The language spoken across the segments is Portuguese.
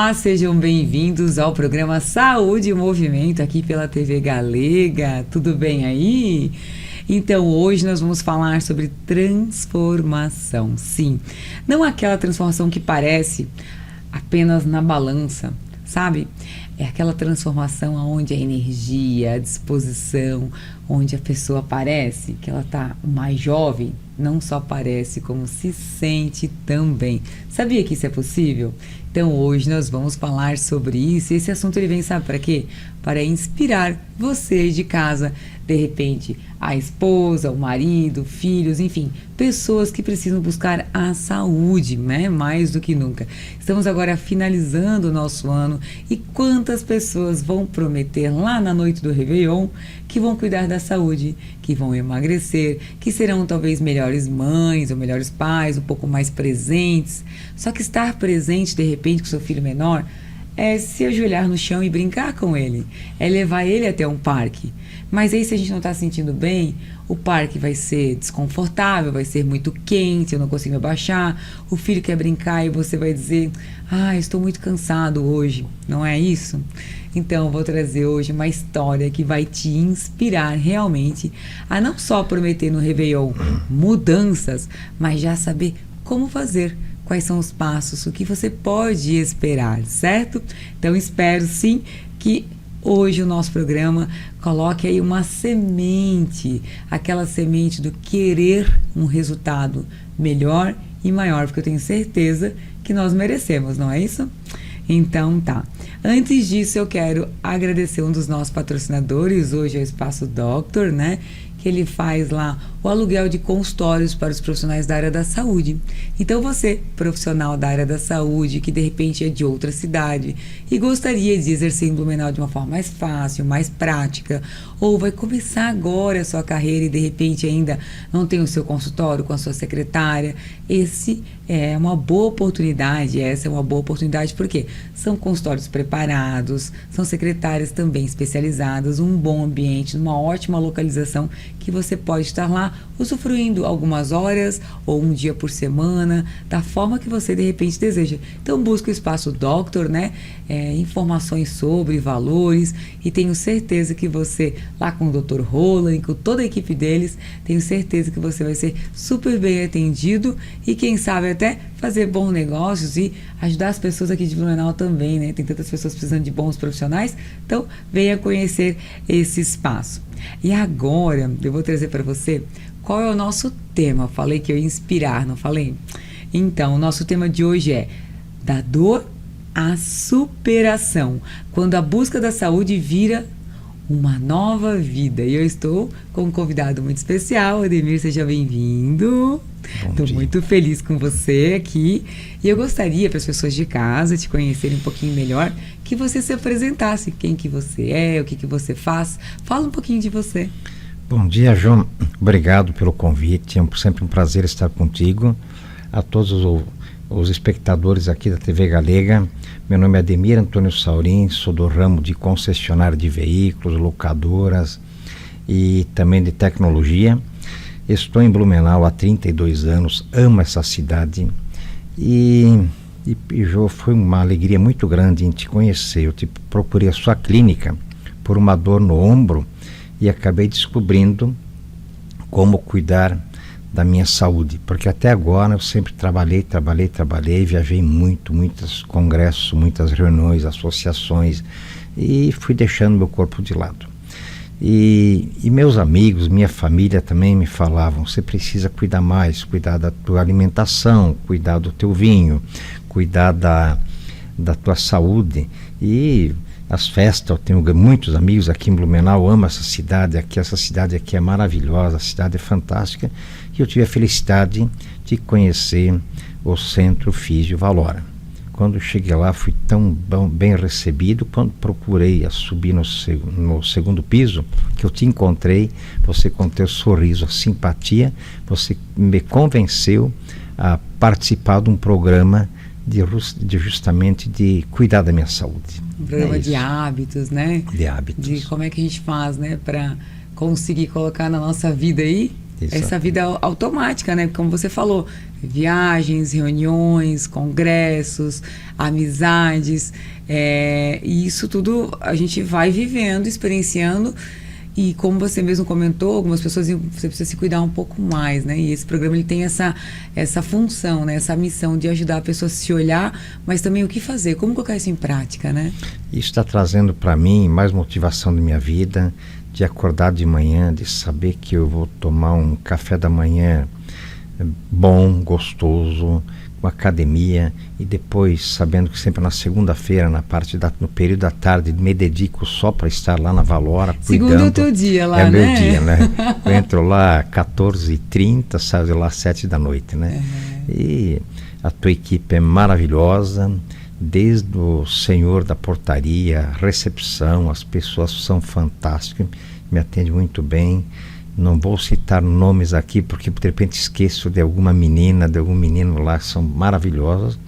Olá, sejam bem-vindos ao programa Saúde e Movimento aqui pela TV Galega. Tudo bem aí? Então, hoje nós vamos falar sobre transformação. Sim, não aquela transformação que parece apenas na balança, sabe? É aquela transformação onde a energia, a disposição, onde a pessoa parece que ela está mais jovem, não só parece, como se sente também. Sabia que isso é possível? Então hoje nós vamos falar sobre isso. Esse assunto ele vem, sabe para quê? Para inspirar você de casa, de repente a esposa, o marido, filhos, enfim, pessoas que precisam buscar a saúde, né? Mais do que nunca. Estamos agora finalizando o nosso ano e quantas pessoas vão prometer lá na noite do Réveillon que vão cuidar da saúde, que vão emagrecer, que serão talvez melhores mães ou melhores pais, um pouco mais presentes. Só que estar presente de repente com seu filho menor é se ajoelhar no chão e brincar com ele, é levar ele até um parque. Mas aí se a gente não está se sentindo bem, o parque vai ser desconfortável, vai ser muito quente, eu não consigo me abaixar, o filho quer brincar e você vai dizer, estou muito cansado hoje, não é isso? Então, eu vou trazer hoje uma história que vai te inspirar realmente a não só prometer no Réveillon mudanças, mas já saber como fazer, quais são os passos, o que você pode esperar, certo? Então, espero sim que hoje o nosso programa coloque aí uma semente, aquela semente do querer um resultado melhor e maior, porque eu tenho certeza que nós merecemos, não é isso? Então tá. Antes disso eu quero agradecer um dos nossos patrocinadores, hoje é o Espaço Doctor, né? Que ele faz lá o aluguel de consultórios para os profissionais da área da saúde. Então você, profissional da área da saúde, que de repente é de outra cidade e gostaria de exercer em Blumenau de uma forma mais fácil, mais prática, ou vai começar agora a sua carreira e de repente ainda não tem o seu consultório com a sua secretária, essa é uma boa oportunidade, porque são consultórios preparados, são secretárias também especializadas, um bom ambiente, uma ótima localização que você pode estar lá usufruindo algumas horas ou um dia por semana, da forma que você de repente deseja. Então busca o Espaço Doctor, né? Informações sobre valores, e tenho certeza que você, lá com o Dr. Roland, com toda a equipe deles, tenho certeza que você vai ser super bem atendido e quem sabe até fazer bons negócios e ajudar as pessoas aqui de Blumenau também, né? Tem tantas pessoas precisando de bons profissionais, então venha conhecer esse espaço. E agora eu vou trazer para você qual é o nosso tema. Falei que eu ia inspirar, não falei? Então, o nosso tema de hoje é da dor à superação, quando a busca da saúde vira uma nova vida. E eu estou com um convidado muito especial. Ademir, seja bem-vindo. Estou muito feliz com você aqui. E eu gostaria, para as pessoas de casa te conhecerem um pouquinho melhor, que você se apresentasse. Quem que você é, o que que você faz. Fala um pouquinho de você. Bom dia, João. Obrigado pelo convite. É sempre um prazer estar contigo. A todos os espectadores aqui da TV Galega. Meu nome é Ademir Antônio Saurim, sou do ramo de concessionário de veículos, locadoras e também de tecnologia. Estou em Blumenau há 32 anos, amo essa cidade e Jô, foi uma alegria muito grande em te conhecer. Eu procurei a sua clínica por uma dor no ombro e acabei descobrindo como cuidar da minha saúde, porque até agora eu sempre trabalhei, viajei muitos congressos, muitas reuniões, associações e fui deixando meu corpo de lado. E meus amigos, minha família também me falavam, você precisa cuidar mais, cuidar da tua alimentação, cuidar do teu vinho, cuidar da tua saúde. E as festas, eu tenho muitos amigos aqui em Blumenau, amo essa cidade aqui é maravilhosa, a cidade é fantástica. E eu tive a felicidade de conhecer o Centro Físio Valora. Quando cheguei lá, fui tão bem recebido. Quando procurei subir no segundo piso, que eu te encontrei, você com teu sorriso, a simpatia, você me convenceu a participar de um programa justamente de cuidar da minha saúde. Um programa de hábitos, né? De hábitos. De como é que a gente faz, né, para conseguir colocar na nossa vida aí essa vida automática, né? Como você falou, viagens, reuniões, congressos, amizades, e isso tudo a gente vai vivendo, experienciando. E como você mesmo comentou, algumas pessoas, você precisa se cuidar um pouco mais, né? E esse programa, ele tem essa função, né? Essa missão de ajudar a pessoa a se olhar, mas também o que fazer, como colocar isso em prática, né? Isso está trazendo para mim mais motivação da minha vida, de acordar de manhã, de saber que eu vou tomar um café da manhã bom, gostoso, com academia, e depois sabendo que sempre na segunda-feira, no período da tarde, me dedico só para estar lá na Valora, cuidando. Segunda é o teu dia lá, né? É meu dia, né? Eu entro lá às 14h30, saio de lá às 7 da noite, né? E a tua equipe é maravilhosa, desde o senhor da portaria, recepção, as pessoas são fantásticas, me atendem muito bem. Não vou citar nomes aqui, porque de repente esqueço de alguma menina, de algum menino lá, que são maravilhosos.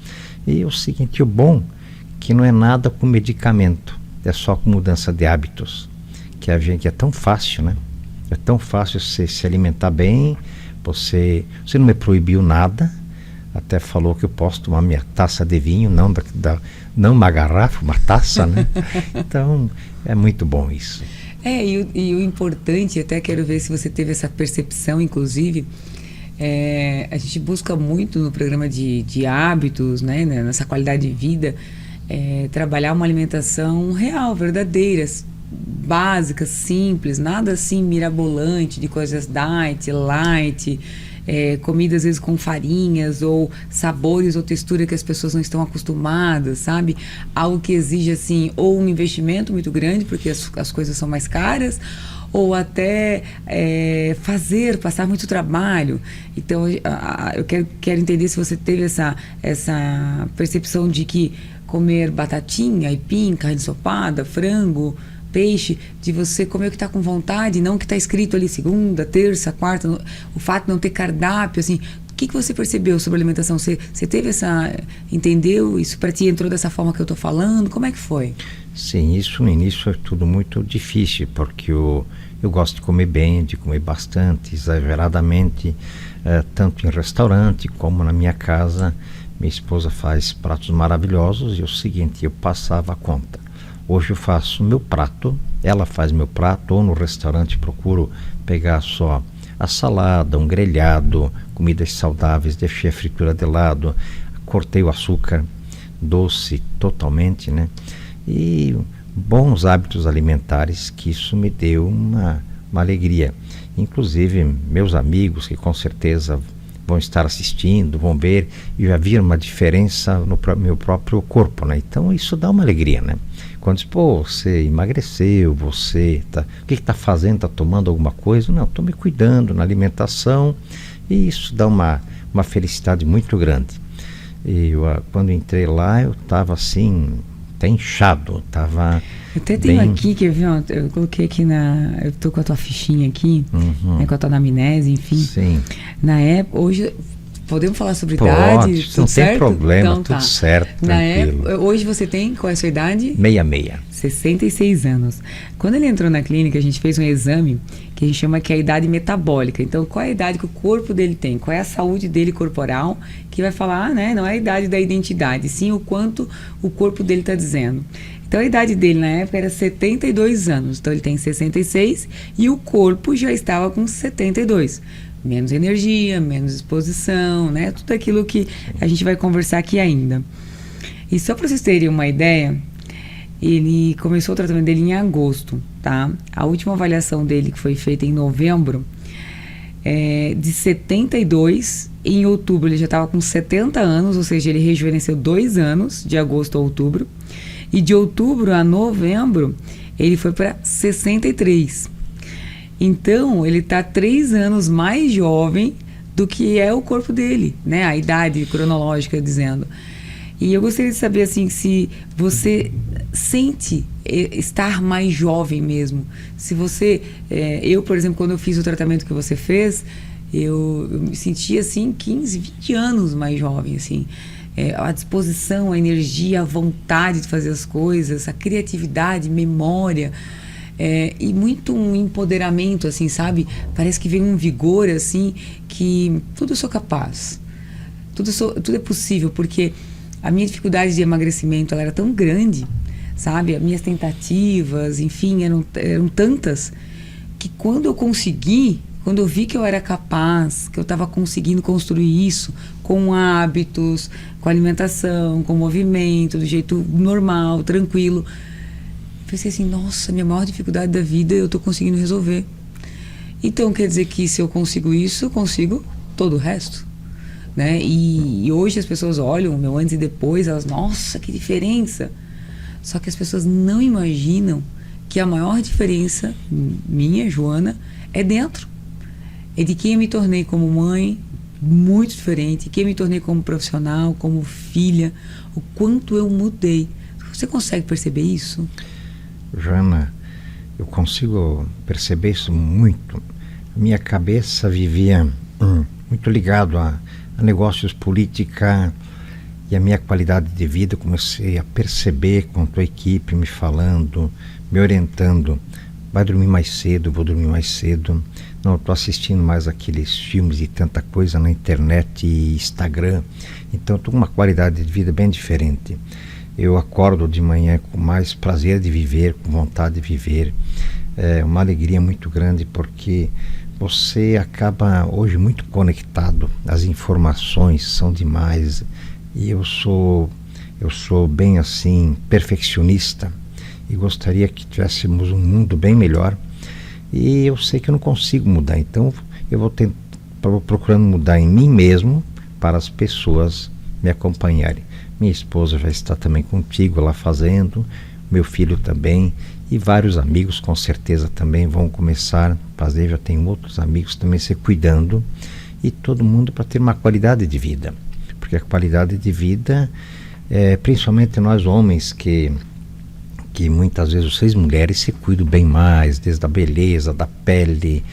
E o seguinte, o bom, que não é nada com medicamento, é só com mudança de hábitos, que a gente é tão fácil, né? É tão fácil você se alimentar bem, você não me proibiu nada, até falou que eu posso tomar minha taça de vinho, não uma garrafa, uma taça, né? Então, é muito bom isso. E o importante, até quero ver se você teve essa percepção, inclusive, a gente busca muito no programa de hábitos, né, nessa qualidade de vida, trabalhar uma alimentação real, verdadeira, básica, simples, nada assim mirabolante, de coisas diet, light, comida às vezes com farinhas ou sabores ou textura que as pessoas não estão acostumadas, sabe? Algo que exige assim ou um investimento muito grande porque as coisas são mais caras, ou até passar muito trabalho. Então eu quero entender se você teve essa percepção de que comer batatinha, aipim, carne ensopada, frango, peixe, de você comer o que está com vontade, não o que está escrito ali segunda, terça, quarta, o fato de não ter cardápio, assim, o que você percebeu sobre alimentação? Você teve entendeu? Isso para ti entrou dessa forma que eu estou falando? Como é que foi? Sim, isso no início é tudo muito difícil, porque eu gosto de comer bem, de comer bastante, exageradamente, tanto em restaurante como na minha casa. Minha esposa faz pratos maravilhosos e o seguinte, eu passava a conta. Hoje eu faço meu prato, ela faz meu prato, ou no restaurante procuro pegar só a salada, um grelhado, comidas saudáveis, deixei a fritura de lado, cortei o açúcar doce totalmente, né? E bons hábitos alimentares, que isso me deu uma alegria. Inclusive meus amigos, que com certeza vão estar assistindo, vão ver, e já viram uma diferença no meu próprio corpo, né? Então isso dá uma alegria, né? Quando diz, pô, você emagreceu, o que está fazendo? Está tomando alguma coisa? Não, estou me cuidando na alimentação, e isso dá uma felicidade muito grande. E quando entrei lá, eu estava assim, até inchado, estava... Eu até tenho aqui, quer ver, eu coloquei aqui eu tô com a tua fichinha aqui, né, com a tua anamnese, enfim. Sim. Na época, hoje... Podemos falar sobre Pode, idade? Tudo não certo? tem problema, então, tudo certo, tranquilo. Hoje você tem, qual é a sua idade? 66. 66 anos. Quando ele entrou na clínica, a gente fez um exame que a gente chama que é a idade metabólica. Então, qual é a idade que o corpo dele tem? Qual é a saúde dele corporal? Que vai falar, né? Não é a idade da identidade, sim o quanto o corpo dele está dizendo. Então, a idade dele na época era 72 anos. Então, ele tem 66 e o corpo já estava com 72. Menos energia, menos exposição, né? Tudo aquilo que a gente vai conversar aqui ainda. E só para vocês terem uma ideia, ele começou o tratamento dele em agosto, tá? A última avaliação dele, que foi feita em novembro, de 72, em outubro ele já estava com 70 anos, ou seja, ele rejuvenesceu 2 anos, de agosto a outubro. E de outubro a novembro, ele foi para 63. Então, ele está 3 anos mais jovem do que é o corpo dele, né? A idade cronológica dizendo. E eu gostaria de saber, assim, se você sente estar mais jovem mesmo. Se você... eu, por exemplo, quando eu fiz o tratamento que você fez, eu me sentia, assim, 15, 20 anos mais jovem, assim. A disposição, a energia, a vontade de fazer as coisas, a criatividade, memória... E muito um empoderamento, assim, sabe? Parece que vem um vigor, assim, que tudo eu sou capaz. Tudo é possível, porque a minha dificuldade de emagrecimento, ela era tão grande, sabe? As minhas tentativas, enfim, eram tantas, que quando eu vi que eu era capaz, que eu estava conseguindo construir isso com hábitos, com alimentação, com movimento, do jeito normal, tranquilo, pensei assim, nossa, minha maior dificuldade da vida eu estou conseguindo resolver. Então quer dizer que se eu consigo isso, eu consigo todo o resto, né? E hoje as pessoas olham o meu antes e depois, elas, nossa, que diferença! Só que as pessoas não imaginam que a maior diferença minha, Joana, é dentro. É de quem eu me tornei como mãe, muito diferente, quem eu me tornei como profissional, como filha, o quanto eu mudei. Você consegue perceber isso? Joana, eu consigo perceber isso muito. Minha cabeça vivia muito ligado a negócios, política, e a minha qualidade de vida. Comecei a perceber com a tua equipe me falando, me orientando. Vai dormir mais cedo, vou dormir mais cedo. Não estou assistindo mais aqueles filmes e tanta coisa na internet e Instagram. Então estou com uma qualidade de vida bem diferente. Eu acordo de manhã com mais prazer de viver, com vontade de viver. É uma alegria muito grande, porque você acaba hoje muito conectado. As informações são demais. E eu sou bem assim, perfeccionista, e gostaria que tivéssemos um mundo bem melhor. E eu sei que eu não consigo mudar, então eu vou procurando mudar em mim mesmo para as pessoas me acompanharem. Minha esposa já está também contigo lá fazendo, meu filho também, e vários amigos com certeza também vão começar a fazer. Já tenho outros amigos também se cuidando, e todo mundo para ter uma qualidade de vida. Porque a qualidade de vida, principalmente nós homens, que muitas vezes vocês mulheres se cuidam bem mais, desde a beleza, da pele,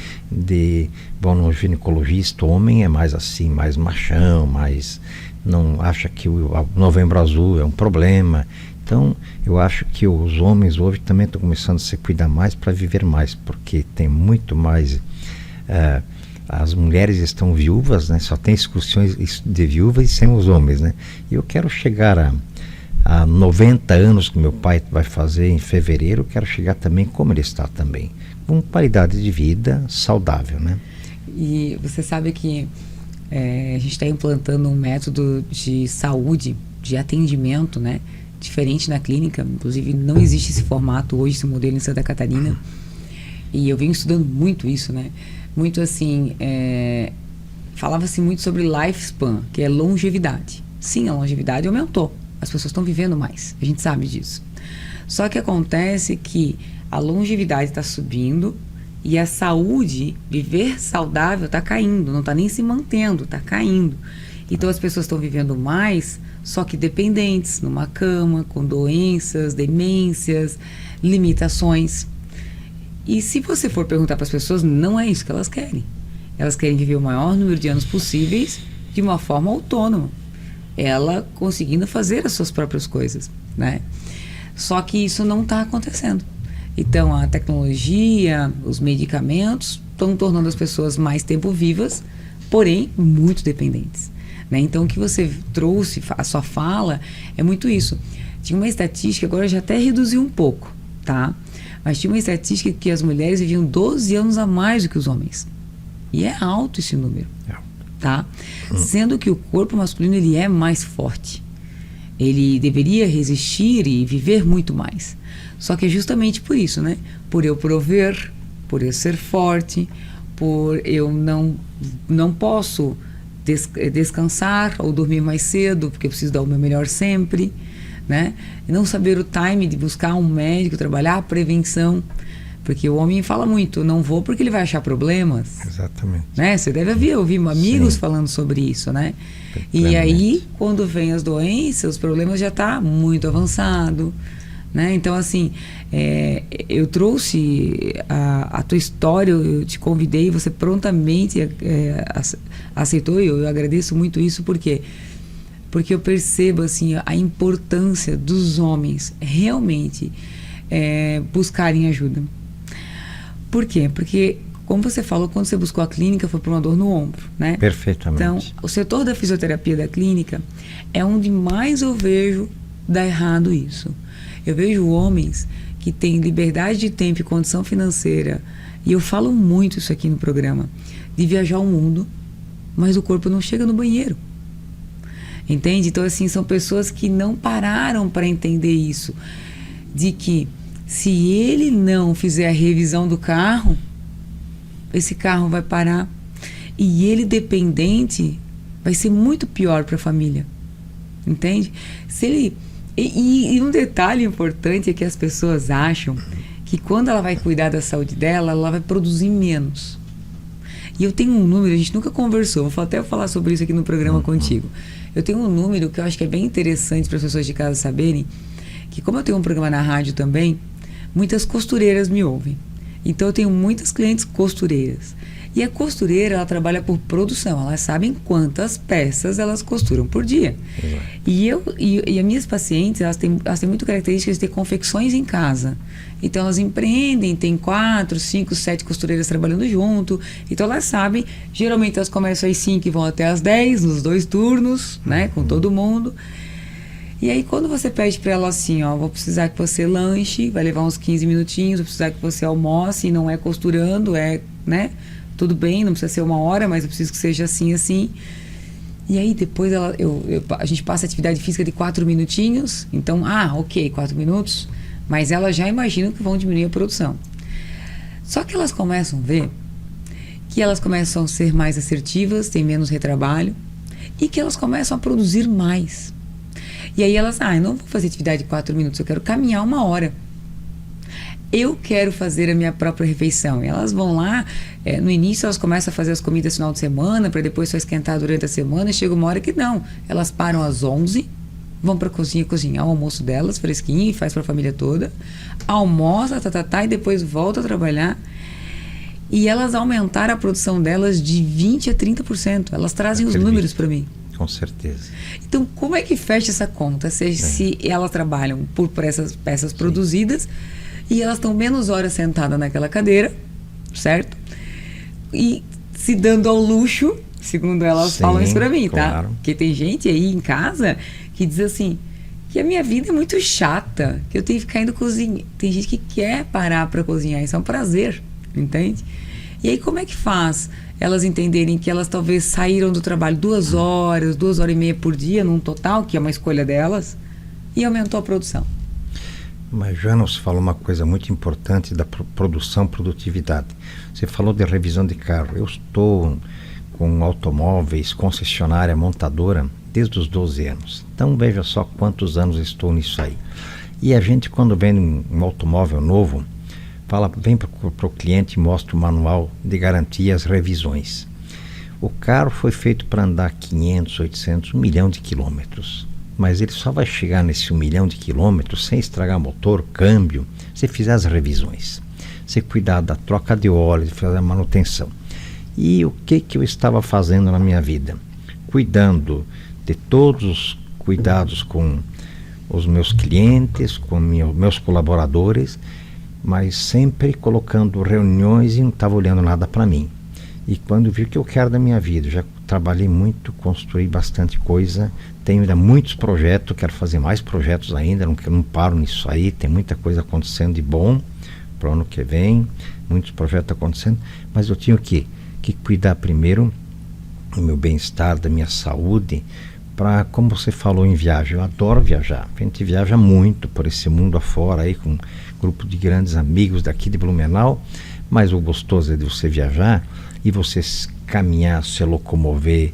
vão no ginecologista. O homem é mais assim, mais machão, mais não acha que o Novembro Azul é um problema. Então eu acho que os homens hoje também estão começando a se cuidar mais para viver mais, porque tem muito mais... as mulheres estão viúvas, né? Só tem discussões de viúvas e sem os homens, né? E eu quero chegar a 90 anos, que meu pai vai fazer em fevereiro. Eu quero chegar também como ele está também, com qualidade de vida saudável, né? E você sabe que a gente está implantando um método de saúde, de atendimento, né? Diferente na clínica. Inclusive não existe esse formato hoje, esse modelo em Santa Catarina. E eu venho estudando muito isso, né? Muito assim, falava-se muito sobre lifespan, que é longevidade. Sim, a longevidade aumentou, as pessoas estão vivendo mais, a gente sabe disso. Só que acontece que a longevidade está subindo e a saúde, viver saudável, está caindo, não está nem se mantendo, está caindo. Então as pessoas estão vivendo mais, só que dependentes, numa cama, com doenças, demências, limitações. E se você for perguntar para as pessoas, não é isso que elas querem. Elas querem viver o maior número de anos possíveis de uma forma autônoma. Ela conseguindo fazer as suas próprias coisas, né? Só que isso não está acontecendo. Então a tecnologia, os medicamentos estão tornando as pessoas mais tempo vivas, porém muito dependentes, né? Então o que você trouxe, a sua fala, é muito isso. Tinha uma estatística, agora já até reduziu um pouco, tá? Mas tinha uma estatística que as mulheres viviam 12 anos a mais do que os homens. E é alto esse número, tá? Sendo que o corpo masculino, ele é mais forte. Ele deveria resistir e viver muito mais. Só que é justamente por isso, né? Por eu prover, por eu ser forte, por eu não posso descansar ou dormir mais cedo, porque eu preciso dar o meu melhor sempre, né? E não saber o time de buscar um médico, trabalhar a prevenção, porque o homem fala muito, não vou porque ele vai achar problemas. Exatamente. Né? Você deve ouvir amigos falando sobre isso, né? E aí, quando vem as doenças, os problemas já tá muito avançado, né? Então, assim, eu trouxe a tua história, eu te convidei, você prontamente aceitou, e eu agradeço muito isso, porque eu percebo assim a importância dos homens realmente buscarem ajuda, Por quê? Porque, como você falou, quando você buscou a clínica, foi por uma dor no ombro, né? Perfeitamente. Então, o setor da fisioterapia da clínica é onde mais eu vejo dar errado isso. Eu vejo homens que têm liberdade de tempo e condição financeira, e eu falo muito isso aqui no programa, de viajar o mundo, mas o corpo não chega no banheiro. Entende? Então, assim, são pessoas que não pararam para entender isso. De que se ele não fizer a revisão do carro, esse carro vai parar. E ele dependente vai ser muito pior para a família. Entende? Se ele... E um detalhe importante é que as pessoas acham que quando ela vai cuidar da saúde dela, ela vai produzir menos. E eu tenho um número, a gente nunca conversou, vou até falar sobre isso aqui no programa contigo. Eu tenho um número que eu acho que é bem interessante para as pessoas de casa saberem, que como eu tenho um programa na rádio também, muitas costureiras me ouvem. Então eu tenho muitas clientes costureiras. E a costureira, ela trabalha por produção, elas sabem quantas peças elas costuram por dia. E as minhas pacientes, elas têm muito características de ter confecções em casa. Então elas empreendem, tem 4, 5, 7 costureiras trabalhando junto. Então elas sabem, geralmente elas começam às 5 e vão até às 10, nos 2 turnos, né, com todo mundo. E aí quando você pede para ela assim, ó, vou precisar que você lanche, vai levar uns 15 minutinhos, vou precisar que você almoce, e não é costurando, é, né, tudo bem, não precisa ser 1 hora, mas eu preciso que seja assim, assim. E aí depois a gente passa atividade física de 4 minutinhos, então, ok, 4 minutos, mas elas já imaginam que vão diminuir a produção. Só que elas começam a ver que elas começam a ser mais assertivas, têm menos retrabalho, e que elas começam a produzir mais. E aí elas, eu não vou fazer atividade de 4 minutos, eu quero caminhar 1 hora. Eu quero fazer a minha própria refeição. E elas vão lá, no início elas começam a fazer as comidas no final de semana, para depois só esquentar durante a semana, e chega uma hora que não. Elas param às 11, vão para a cozinha cozinhar o almoço delas, fresquinho, e faz para a família toda. Almoça, e depois volta a trabalhar. E elas aumentaram a produção delas de 20% a 30%. Elas trazem os números para mim. Com certeza. Então, como é que fecha essa conta? Se elas trabalham por essas peças produzidas, e elas estão menos horas sentadas naquela cadeira, certo? E se dando ao luxo, segundo elas falam isso pra mim, tá? Porque tem gente aí em casa que diz assim, que a minha vida é muito chata, que eu tenho que ficar indo cozinhar. Tem gente que quer parar para cozinhar, isso é um prazer, entende? E aí como é que faz elas entenderem que elas talvez saíram do trabalho 2 horas, 2 horas e meia por dia, num total, que é uma escolha delas, e aumentou a produção? Mas Joana, você falou uma coisa muito importante da produtividade. Você falou de revisão de carro. Eu estou com automóveis, concessionária, montadora, desde os 12 anos. Então veja só quantos anos estou nisso aí. E a gente, quando vende um automóvel novo, vem para o cliente e mostra o manual de garantia, as revisões. O carro foi feito para andar 500, 800, 1 milhão de quilômetros. Mas ele só vai chegar nesse 1 milhão de quilômetros sem estragar motor, câmbio, se fizer as revisões, se cuidar da troca de óleo, se fazer a manutenção. E o que eu estava fazendo na minha vida? Cuidando de todos os cuidados com os meus clientes, com meus colaboradores, mas sempre colocando reuniões e não estava olhando nada para mim. E quando vi o que eu quero da minha vida, já trabalhei muito, construí bastante coisa, tenho ainda muitos projetos, quero fazer mais projetos ainda, não paro nisso aí, tem muita coisa acontecendo de bom para o ano que vem, muitos projetos acontecendo, mas eu tinha que cuidar primeiro do meu bem-estar, da minha saúde, para, como você falou em viagem, eu adoro viajar, a gente viaja muito por esse mundo afora aí, com um grupo de grandes amigos daqui de Blumenau, mas o gostoso é de você viajar e você caminhar, se locomover,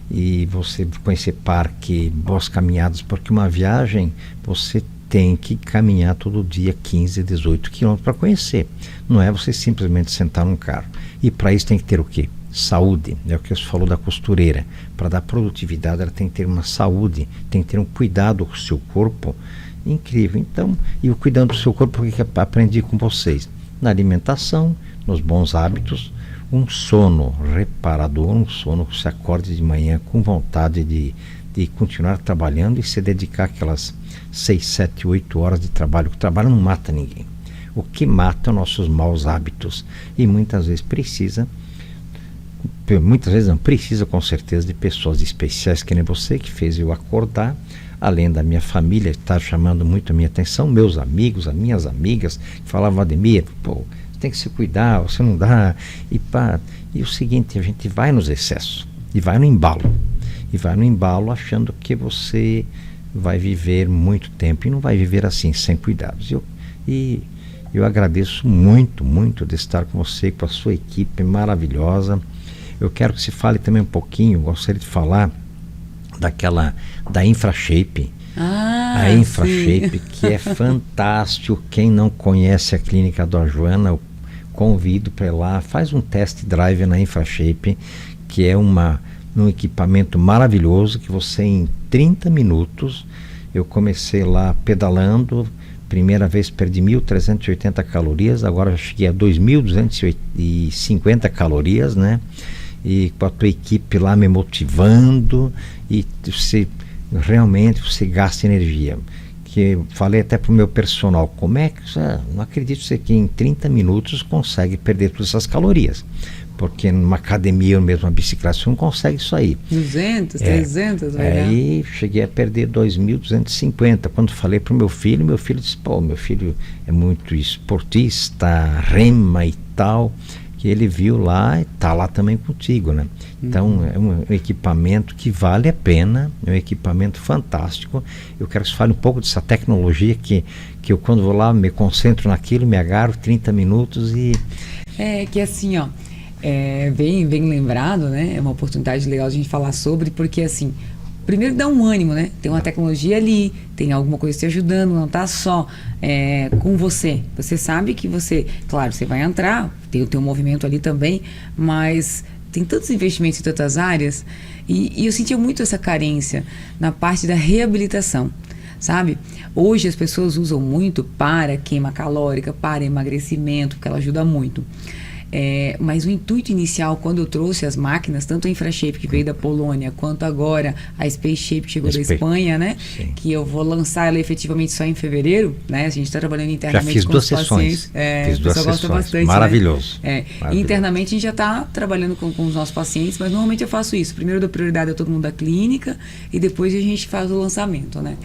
e você conhecer parque, boas caminhadas, porque uma viagem você tem que caminhar todo dia 15, 18 quilômetros para conhecer, não é você simplesmente sentar num carro. E para isso tem que ter o quê? Saúde, é o que você falou da costureira. Para dar produtividade ela tem que ter uma saúde, tem que ter um cuidado com o seu corpo incrível. Então, e o cuidando do seu corpo, porque aprendi com vocês, na alimentação, nos bons hábitos, um sono reparador, um sono que você acorde de manhã com vontade de continuar trabalhando e se dedicar aquelas 6, 7, 8 horas de trabalho, que o trabalho não mata ninguém. o que mata nossos maus hábitos. E muitas vezes não precisa, com certeza, de pessoas especiais que nem você, que fez eu acordar, além da minha família, está chamando muito a minha atenção, meus amigos, as minhas amigas, que falavam: Ademir, pô, você tem que se cuidar, você não dá. E o seguinte, a gente vai nos excessos, e vai no embalo, achando que você vai viver muito tempo, e não vai viver assim, sem cuidados. Eu agradeço muito, muito de estar com você, com a sua equipe maravilhosa. Eu quero que se fale também um pouquinho, gostaria de falar da InfraShape. A InfraShape, que é fantástico. Quem não conhece a clínica da Joana, eu convido para ir lá, faz um test drive na InfraShape, que é um equipamento maravilhoso, que você em 30 minutos, eu comecei lá pedalando, primeira vez perdi 1.380 calorias, agora já cheguei a 2.250 calorias, né? E com a tua equipe lá me motivando, e realmente você gasta energia. Que eu falei até pro meu personal, como é que não acredito que em 30 minutos consegue perder todas essas calorias, porque numa academia ou mesmo uma bicicleta você não consegue isso aí. 200, 300, aí cheguei a perder 2.250. Quando falei pro meu filho disse: pô, meu filho é muito esportista, rema e tal, que ele viu lá e tá lá também contigo, né? Então é um equipamento que vale a pena, é um equipamento fantástico. Eu quero que você fale um pouco dessa tecnologia que eu, quando vou lá, me concentro naquilo, me agarro 30 minutos e... que assim, ó, bem lembrado, né? É uma oportunidade legal de a gente falar sobre, porque assim, primeiro dá um ânimo, né? Tem uma tecnologia ali, tem alguma coisa te ajudando, não tá só com você. Você sabe que claro, você vai entrar, tem o teu movimento ali também, mas tem tantos investimentos em tantas áreas, e eu sentia muito essa carência na parte da reabilitação, sabe? Hoje as pessoas usam muito para queima calórica, para emagrecimento, porque ela ajuda muito. Mas o intuito inicial, quando eu trouxe as máquinas, tanto a InfraShape, que veio da Polônia, quanto agora a SpaceShape, que chegou da Espanha, né? Sim. Que eu vou lançar ela efetivamente só em fevereiro, né? A gente está trabalhando internamente com os pacientes. Fiz duas sessões. Gosta bastante, maravilhoso. Né? Maravilhoso. Internamente a gente já está trabalhando com os nossos pacientes, mas normalmente eu faço isso. Primeiro eu dou prioridade a todo mundo da clínica e depois a gente faz o lançamento, né?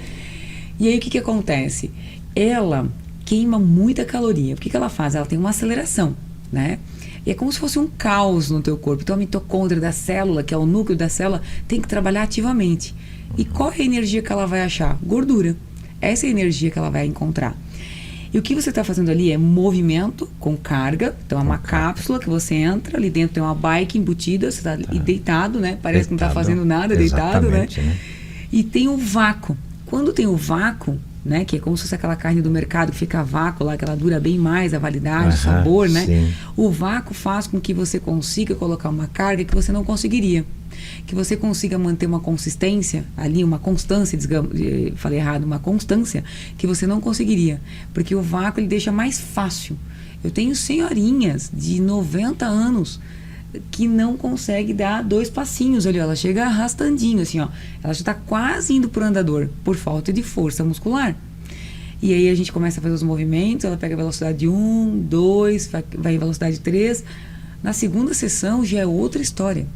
E aí o que acontece? Ela queima muita caloria. O que ela faz? Ela tem uma aceleração, né? E é como se fosse um caos no teu corpo. Então a mitocôndria da célula, que é o núcleo da célula, tem que trabalhar ativamente. E qual é a energia que ela vai achar? Gordura. Essa é a energia que ela vai encontrar. E o que você está fazendo ali é movimento com carga. Então é uma cápsula que você entra, ali dentro tem uma bike embutida, você está deitado, né? Parece que não está fazendo nada, deitado, né? E tem o vácuo. Quando tem o vácuo, né, que é como se fosse aquela carne do mercado que fica a vácuo lá, que ela dura bem mais, a validade, o sabor, né? Sim. O vácuo faz com que você consiga colocar uma carga que você não conseguiria. Que você consiga manter uma consistência ali, uma constância, falei errado, uma constância que você não conseguiria. Porque o vácuo ele deixa mais fácil. Eu tenho senhorinhas de 90 anos que não consegue dar 2 passinhos ali, ó. Ela chega arrastandinho, assim, ó. Ela já está quase indo pro andador, por falta de força muscular. E aí a gente começa a fazer os movimentos, ela pega a velocidade 1, 2, vai em velocidade 3. Na segunda sessão já é outra história,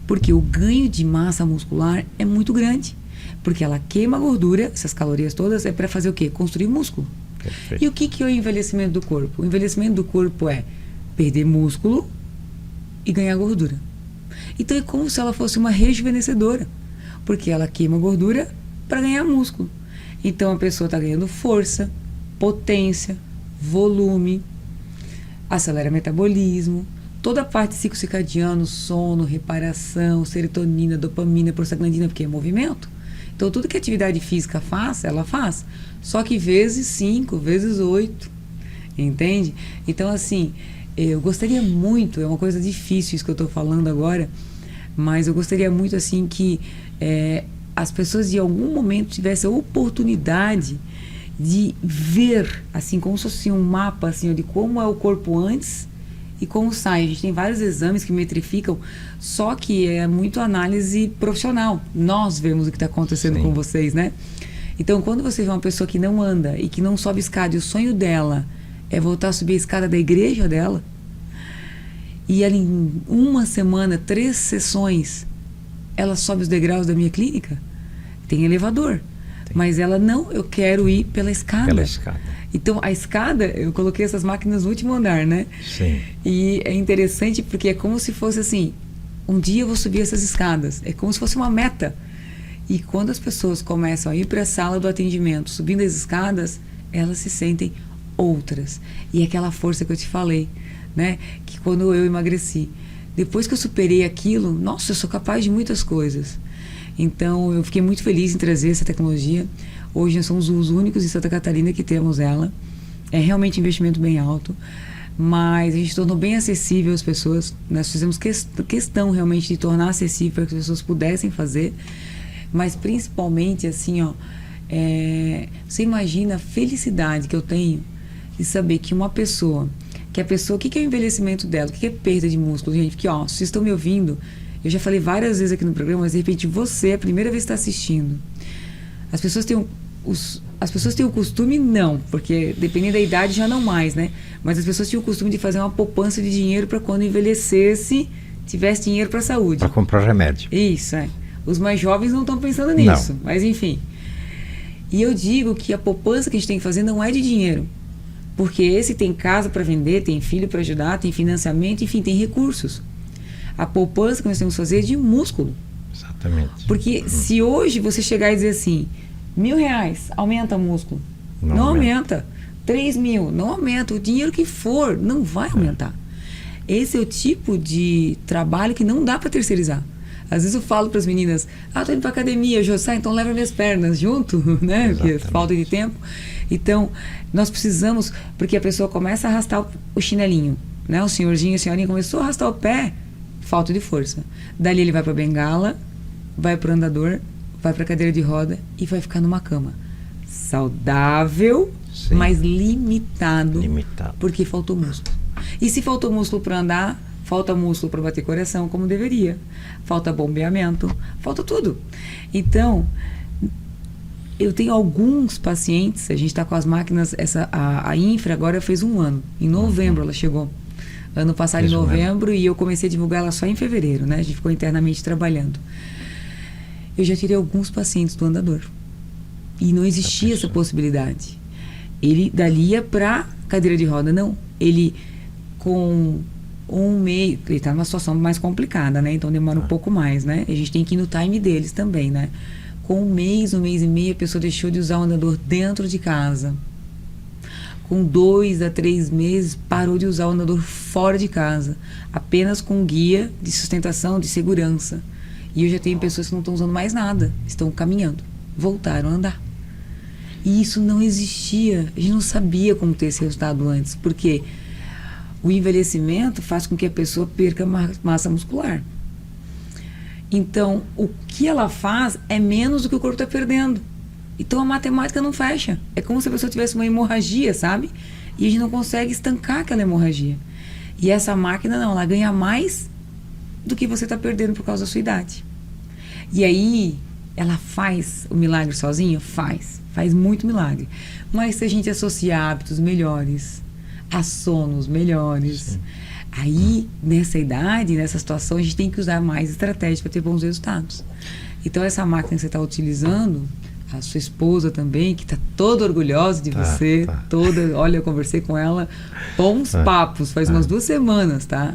porque o ganho de massa muscular é muito grande, porque ela queima a gordura, essas calorias todas, é para fazer o quê? Construir músculo. Perfeito. E o que é o envelhecimento do corpo? O envelhecimento do corpo é perder músculo e ganhar gordura. Então é como se ela fosse uma rejuvenescedora, porque ela queima gordura para ganhar músculo. Então a pessoa está ganhando força, potência, volume, acelera o metabolismo, toda a parte ciclo-circadiano, sono, reparação, serotonina, dopamina, prostaglandina, porque é movimento. Então tudo que a atividade física faz, ela faz, só que vezes 5, vezes 8, entende? Então assim, eu gostaria muito, é uma coisa difícil isso que eu estou falando agora, mas eu gostaria muito assim que as pessoas de algum momento tivessem a oportunidade de ver, assim, como se fosse um mapa assim, de como é o corpo antes e como sai. A gente tem vários exames que metrificam, só que é muito análise profissional. Nós vemos o que está acontecendo Sim. com vocês, né? Então, quando você vê uma pessoa que não anda e que não sobe escada e o sonho dela é voltar a subir a escada da igreja dela. E ela, em uma semana, 3 sessões, ela sobe os degraus da minha clínica. Tem elevador. Mas ela, não, eu quero ir pela escada. Pela escada. Então, a escada, eu coloquei essas máquinas no último andar, né? Sim. E é interessante porque é como se fosse assim, um dia eu vou subir essas escadas. É como se fosse uma meta. E quando as pessoas começam a ir para a sala do atendimento, subindo as escadas, elas se sentem outras. E é aquela força que eu te falei, né? Que quando eu emagreci, depois que eu superei aquilo, nossa, eu sou capaz de muitas coisas. Então, eu fiquei muito feliz em trazer essa tecnologia. Hoje nós somos os únicos em Santa Catarina que temos ela. É realmente um investimento bem alto, mas a gente tornou bem acessível às pessoas. Nós fizemos questão realmente de tornar acessível para que as pessoas pudessem fazer, mas principalmente assim, ó, você imagina a felicidade que eu tenho de saber que uma pessoa, o que é o envelhecimento dela, o que é perda de músculo, gente, porque ó, vocês estão me ouvindo, eu já falei várias vezes aqui no programa, mas de repente você, a primeira vez que está assistindo, as pessoas têm o costume, não, porque dependendo da idade já não mais, né? Mas as pessoas tinham o costume de fazer uma poupança de dinheiro para quando envelhecesse, tivesse dinheiro para a saúde. Para comprar remédio. Isso, é. Os mais jovens não estão pensando nisso, não. Mas enfim. E eu digo que a poupança que a gente tem que fazer não é de dinheiro, porque esse tem casa para vender, tem filho para ajudar, tem financiamento, enfim, tem recursos. A poupança que nós temos que fazer é de músculo. Exatamente. Porque se hoje você chegar e dizer assim, R$1.000, aumenta o músculo. Não aumenta. 3.000, não aumenta. O dinheiro que for, não vai aumentar. Esse é o tipo de trabalho que não dá para terceirizar. Às vezes eu falo para as meninas, tô indo para academia, José, então leva minhas pernas junto, né? Porque falta de tempo. Então, nós precisamos, porque a pessoa começa a arrastar o chinelinho, né? O senhorzinho, a senhorinha começou a arrastar o pé, falta de força. Dali ele vai para a bengala, vai para o andador, vai para a cadeira de roda e vai ficar numa cama. Saudável, sim, mas limitado. Porque faltou músculo. E se faltou músculo para andar, falta músculo para bater coração como deveria. Falta bombeamento, falta tudo. Então, eu tenho alguns pacientes, a gente está com as máquinas, a Infra agora fez 1 ano. Em novembro ela chegou. Ano passado em novembro, e eu comecei a divulgar ela só em fevereiro, né? A gente ficou internamente trabalhando. Eu já tirei alguns pacientes do andador. E não existia essa possibilidade. Ele dali ia para cadeira de roda, não. Ele com 1 mês, ele está numa situação mais complicada, né? Então demora um pouco mais, né? A gente tem que ir no time deles também, né? Com 1 mês e meio, a pessoa deixou de usar o andador dentro de casa. Com 2 a 3 meses, parou de usar o andador fora de casa, apenas com guia de sustentação, de segurança. E eu já tenho pessoas que não estão usando mais nada, estão caminhando, voltaram a andar. E isso não existia, a gente não sabia como ter esse resultado antes, porque o envelhecimento faz com que a pessoa perca massa muscular. Então, o que ela faz é menos do que o corpo está perdendo. Então a matemática não fecha. É como se a pessoa tivesse uma hemorragia, sabe? E a gente não consegue estancar aquela hemorragia. E essa máquina não, ela ganha mais do que você está perdendo por causa da sua idade. E aí, ela faz o milagre sozinha? Faz muito milagre. Mas se a gente associar hábitos melhores, a sonos melhores, sim, aí nessa idade, nessa situação, a gente tem que usar mais estratégia para ter bons resultados. Então essa máquina que você está utilizando, a sua esposa também, que está toda orgulhosa de você, olha, eu conversei com ela, bons papos, faz umas 2 semanas, tá?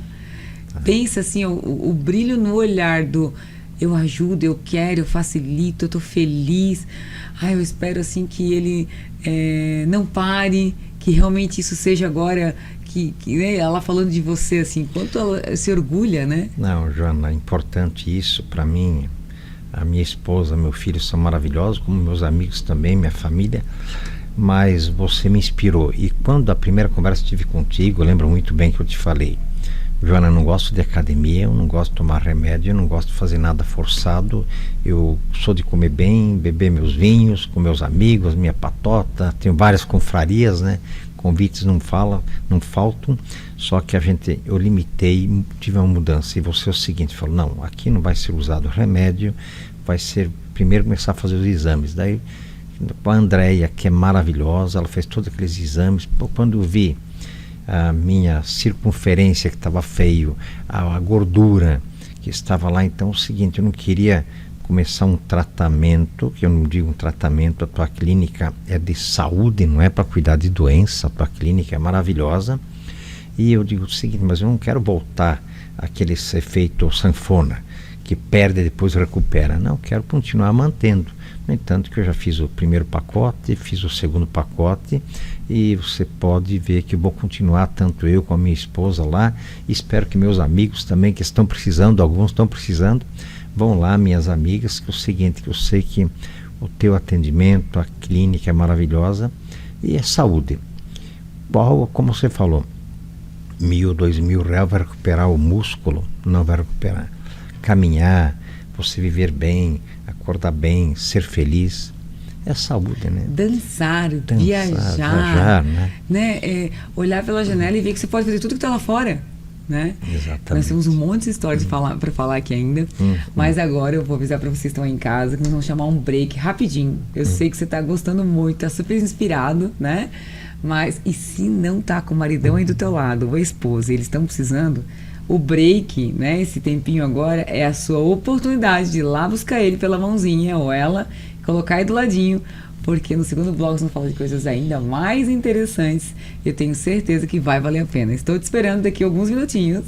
Pensa assim, o brilho no olhar do eu ajudo, eu quero, eu facilito, eu estou feliz, eu espero assim que ele não pare, que realmente isso seja agora, que né, ela falando de você assim, quanto ela se orgulha, né? Não, Joana, é importante isso para mim. A minha esposa, meu filho são maravilhosos, como meus amigos também, minha família, mas você me inspirou. E quando a primeira conversa que tive contigo, eu lembro muito bem que eu te falei, Joana, eu não gosto de academia, eu não gosto de tomar remédio, eu não gosto de fazer nada forçado, eu sou de comer bem, beber meus vinhos com meus amigos, minha patota, tenho várias confrarias, né? Convites não faltam, só que eu limitei, tive uma mudança. E você é o seguinte, falou, não, aqui não vai ser usado remédio, vai ser primeiro começar a fazer os exames. Daí com a Andréia, que é maravilhosa, ela fez todos aqueles exames. Pô, quando eu vi a minha circunferência que estava feio, a gordura que estava lá, então é o seguinte, eu não queria começar um tratamento, que eu não digo um tratamento, a tua clínica é de saúde, não é para cuidar de doença, a tua clínica é maravilhosa, e eu digo o seguinte, mas eu não quero voltar àquele efeito sanfona, que perde e depois recupera, não, quero continuar mantendo. No entanto, que eu já fiz o primeiro pacote, fiz o segundo pacote, e você pode ver que eu vou continuar, tanto eu como a minha esposa lá, e espero que meus amigos também, que estão precisando, alguns estão precisando, vão lá, minhas amigas, que é o seguinte, que eu sei que o teu atendimento, a clínica é maravilhosa, e é saúde. Bom, como você falou, R$1.000, R$2.000 vai recuperar o músculo? Não vai recuperar. Caminhar, você viver bem, acordar bem, ser feliz, é saúde, né? Dançar, viajar, né? Olhar pela janela e ver que você pode fazer tudo que está lá fora, né? Exatamente. Nós temos um monte de histórias para falar aqui ainda, mas agora eu vou avisar para vocês que estão aí em casa que nós vamos chamar um break rapidinho. Eu sei que você está gostando muito, está super inspirado, né? Mas e se não tá com o maridão aí do teu lado, ou a esposa, e eles estão precisando, o break, né, esse tempinho agora é a sua oportunidade de ir lá buscar ele pela mãozinha ou ela, colocar aí do ladinho, porque no segundo bloco vamos falar de coisas ainda mais interessantes. Eu tenho certeza que vai valer a pena. Estou te esperando daqui a alguns minutinhos.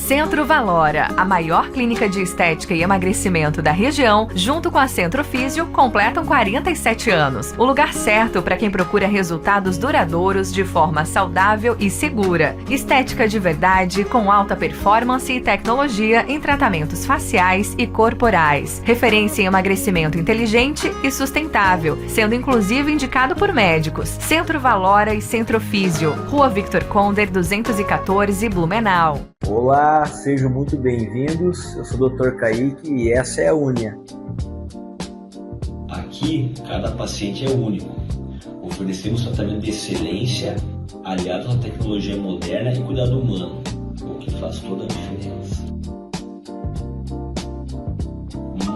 Centro Valora, a maior clínica de estética e emagrecimento da região, junto com a Centro Físio, completam 47 anos. O lugar certo para quem procura resultados duradouros de forma saudável e segura. Estética de verdade, com alta performance e tecnologia em tratamentos faciais e corporais. Referência em emagrecimento inteligente e sustentável, sendo inclusive indicado por médicos. Centro Valora e Centro Físio, Rua Victor Conder, 214, Blumenau. Olá, sejam muito bem-vindos. Eu sou o Dr. Kaique e essa é a Unia. Aqui, cada paciente é único. Oferecemos tratamento de excelência aliado à tecnologia moderna e cuidado humano, o que faz toda a diferença.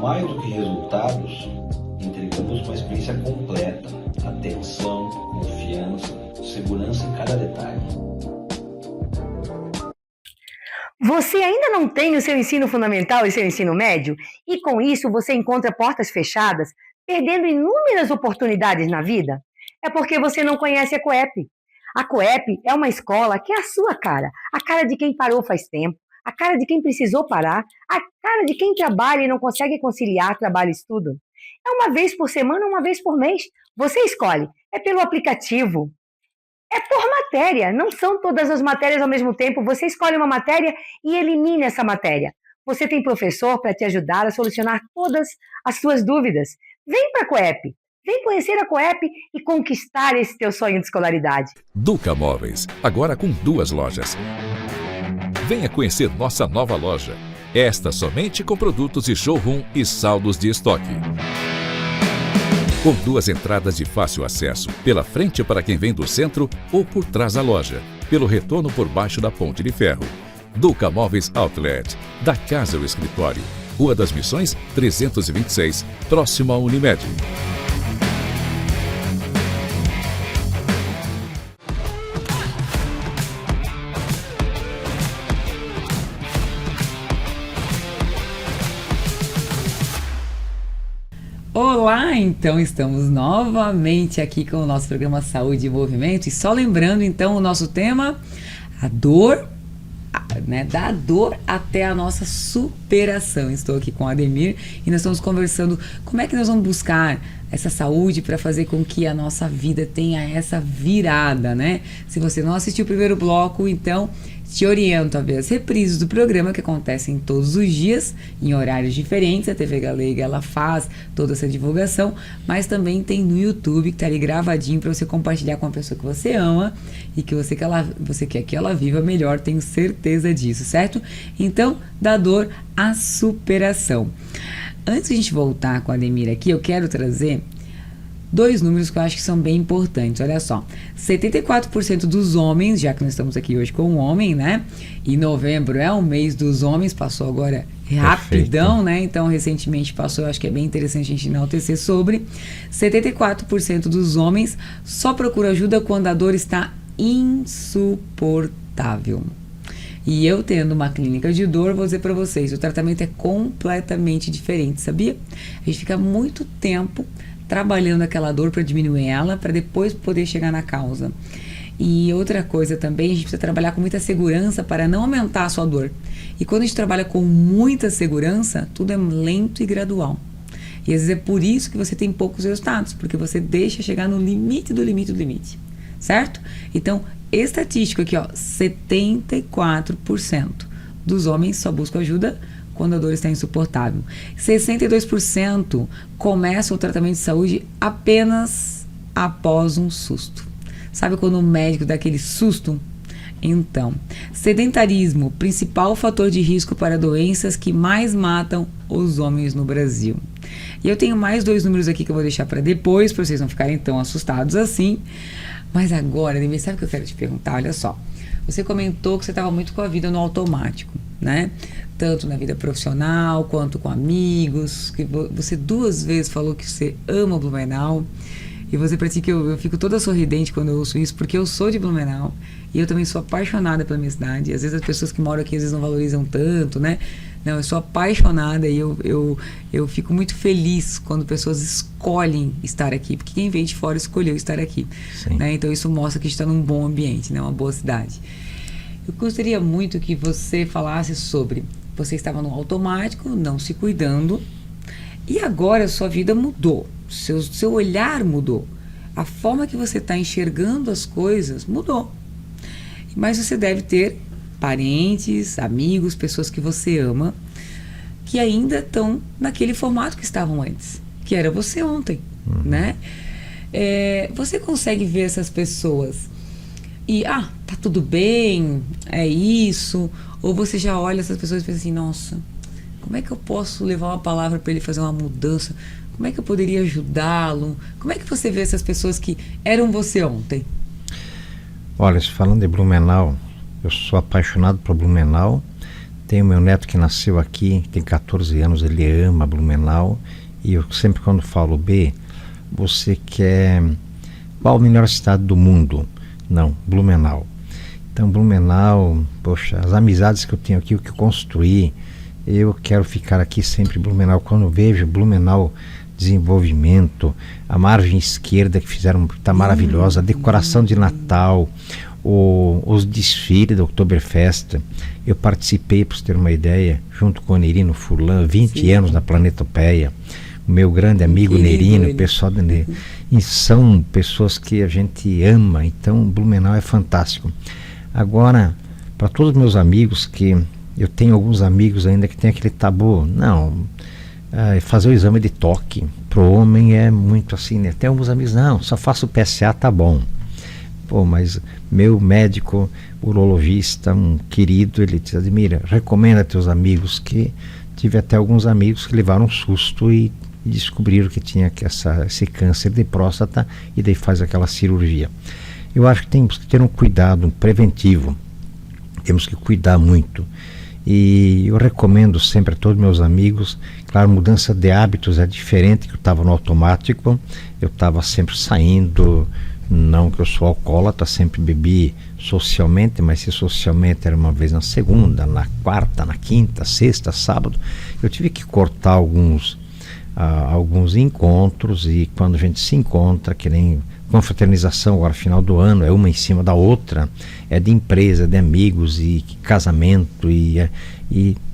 Mais do que resultados, entregamos uma experiência completa, atenção, confiança, segurança em cada detalhe. Você ainda não tem o seu ensino fundamental e seu ensino médio? E com isso você encontra portas fechadas, perdendo inúmeras oportunidades na vida? É porque você não conhece a Coep. A Coep é uma escola que é a sua cara. A cara de quem parou faz tempo, a cara de quem precisou parar, a cara de quem trabalha e não consegue conciliar trabalho e estudo. É uma vez por semana, uma vez por mês. Você escolhe. É pelo aplicativo. É por matéria, não são todas as matérias ao mesmo tempo. Você escolhe uma matéria e elimina essa matéria. Você tem professor para te ajudar a solucionar todas as suas dúvidas. Vem para a Coep, vem conhecer a Coep e conquistar esse teu sonho de escolaridade. Duca Móveis, agora com 2 lojas. Venha conhecer nossa nova loja. Esta somente com produtos de showroom e saldos de estoque. Com 2 entradas de fácil acesso, pela frente para quem vem do centro ou por trás da loja, pelo retorno por baixo da ponte de ferro. Duca Móveis Outlet, da casa ao escritório. Rua das Missões, 326, próximo à Unimed. Olá, então estamos novamente aqui com o nosso programa Saúde e Movimento, e só lembrando então o nosso tema, a dor, né, da dor até a nossa superação. Estou aqui com o Ademir e nós estamos conversando como é que nós vamos buscar essa saúde para fazer com que a nossa vida tenha essa virada, né? Se você não assistiu o primeiro bloco, então te oriento a ver as reprises do programa que acontecem todos os dias, em horários diferentes. A TV Galega, ela faz toda essa divulgação, mas também tem no YouTube, que tá ali gravadinho para você compartilhar com a pessoa que você ama e que você quer que ela viva melhor, tenho certeza disso, certo? Então, da dor à superação. Antes de a gente voltar com a Ademir aqui, eu quero trazer 2 números que eu acho que são bem importantes. Olha só, 74% dos homens, já que nós estamos aqui hoje com um homem, né? E novembro é o mês dos homens, passou agora rapidão, perfeito, né? Então, recentemente passou, eu acho que é bem interessante a gente enaltecer sobre. 74% dos homens só procuram ajuda quando a dor está insuportável. E eu, tendo uma clínica de dor, vou dizer para vocês, o tratamento é completamente diferente, sabia? A gente fica muito tempo trabalhando aquela dor para diminuir ela, para depois poder chegar na causa. E outra coisa também, a gente precisa trabalhar com muita segurança para não aumentar a sua dor. E quando a gente trabalha com muita segurança, tudo é lento e gradual. E às vezes é por isso que você tem poucos resultados, porque você deixa chegar no limite do limite do limite, certo? Então, estatístico aqui, ó, 74% dos homens só buscam ajuda quando a dor está insuportável. 62% começam o tratamento de saúde apenas após um susto. Sabe quando o médico dá aquele susto? Então, sedentarismo, principal fator de risco para doenças que mais matam os homens no Brasil. E eu tenho mais 2 números aqui que eu vou deixar para depois, para vocês não ficarem tão assustados assim. Mas agora, Ademir, sabe o que eu quero te perguntar? Olha só, você comentou que você estava muito com a vida no automático, né? Tanto na vida profissional, quanto com amigos, que você 2 vezes falou que você ama Blumenau, e você pratica, eu fico toda sorridente quando eu ouço isso, porque eu sou de Blumenau, e eu também sou apaixonada pela minha cidade. Às vezes as pessoas que moram aqui, às vezes não valorizam tanto, né? Não, eu sou apaixonada e eu fico muito feliz quando pessoas escolhem estar aqui, porque quem veio de fora escolheu estar aqui, né? Então isso mostra que a gente está num bom ambiente, né? Uma boa cidade. Eu gostaria muito que você falasse sobre, você estava no automático, não se cuidando, e agora a sua vida mudou, seu olhar mudou, a forma que você está enxergando as coisas mudou, mas você deve ter parentes, amigos, pessoas que você ama, que ainda estão naquele formato que estavam antes, que era você ontem, né? Você consegue ver essas pessoas e, tá tudo bem, é isso, ou você já olha essas pessoas e pensa assim, nossa, como é que eu posso levar uma palavra para ele fazer uma mudança? Como é que eu poderia ajudá-lo? Como é que você vê essas pessoas que eram você ontem? Olha, falando de Blumenau, eu sou apaixonado por Blumenau. Tenho meu neto que nasceu aqui, tem 14 anos, ele ama Blumenau. E eu sempre quando falo, B, você quer qual a melhor cidade do mundo? Não, Blumenau. Então Blumenau, poxa, as amizades que eu tenho aqui, o que eu construí, eu quero ficar aqui sempre em Blumenau. Quando eu vejo Blumenau Desenvolvimento, a margem esquerda que fizeram, está maravilhosa, a decoração de Natal, os desfiles da Oktoberfest. Eu participei, para você ter uma ideia, junto com o Nerino Furlan, 20 anos na Planetopeia. O meu grande amigo Nerino, o pessoal e são pessoas que a gente ama. Então Blumenau é fantástico. Agora, para todos os meus amigos, que eu tenho alguns amigos ainda que tem aquele tabu, não, fazer o exame de toque pro homem é muito assim, né? Tem alguns amigos, não, só faço o PSA, tá bom. Pô, mas meu médico urologista, um querido, ele diz: Ademir, recomenda a teus amigos, que tive até alguns amigos que levaram um susto e descobriram que tinha esse câncer de próstata, e daí faz aquela cirurgia. Eu acho que temos que ter um cuidado preventivo, temos que cuidar muito. E eu recomendo sempre a todos meus amigos, claro, mudança de hábitos é diferente, que eu estava no automático, eu estava sempre saindo, não que eu sou alcoólatra, sempre bebi socialmente, mas se socialmente era uma vez na segunda, na quarta, na quinta, sexta, sábado, eu tive que cortar alguns encontros, e quando a gente se encontra, que nem confraternização agora final do ano, é uma em cima da outra, é de empresa, de amigos e casamento,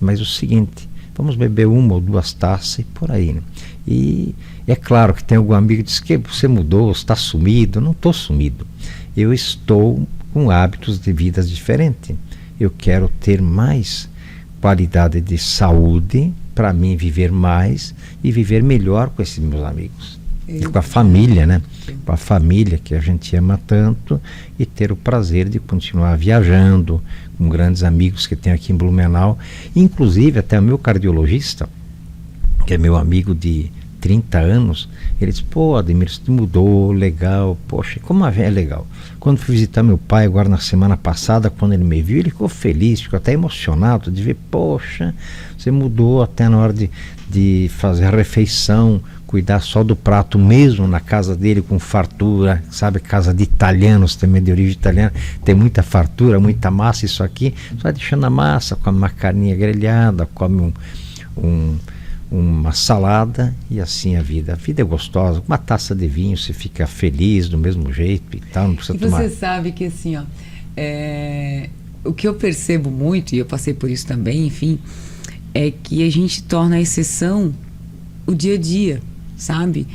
mas o seguinte, vamos beber 1 ou 2 taças e por aí, né? E é claro que tem algum amigo que diz que você mudou, está sumido. Não estou sumido, eu estou com hábitos de vida diferentes. Eu quero ter mais qualidade de saúde para mim viver mais e viver melhor com esses meus amigos. E com a família, né? Com a família que a gente ama tanto, e ter o prazer de continuar viajando com grandes amigos que tem aqui em Blumenau. Inclusive até o meu cardiologista, que é meu amigo de 30 anos, ele disse: pô, Ademir, você mudou, legal. Poxa, como é legal. Quando fui visitar meu pai agora na semana passada, quando ele me viu, ele ficou feliz, ficou até emocionado de ver: poxa, você mudou até na hora de fazer a refeição, cuidar só do prato mesmo na casa dele, com fartura, sabe, casa de italianos, também de origem italiana, tem muita fartura, muita massa. Isso aqui, só deixando a massa, come uma carninha grelhada, come uma salada, e assim a vida é gostosa. Uma taça de vinho, você fica feliz do mesmo jeito e tal, não precisa tomar. Você sabe que assim, ó, o que eu percebo muito, e eu passei por isso também, enfim, é que a gente torna a exceção o dia a dia, sabe?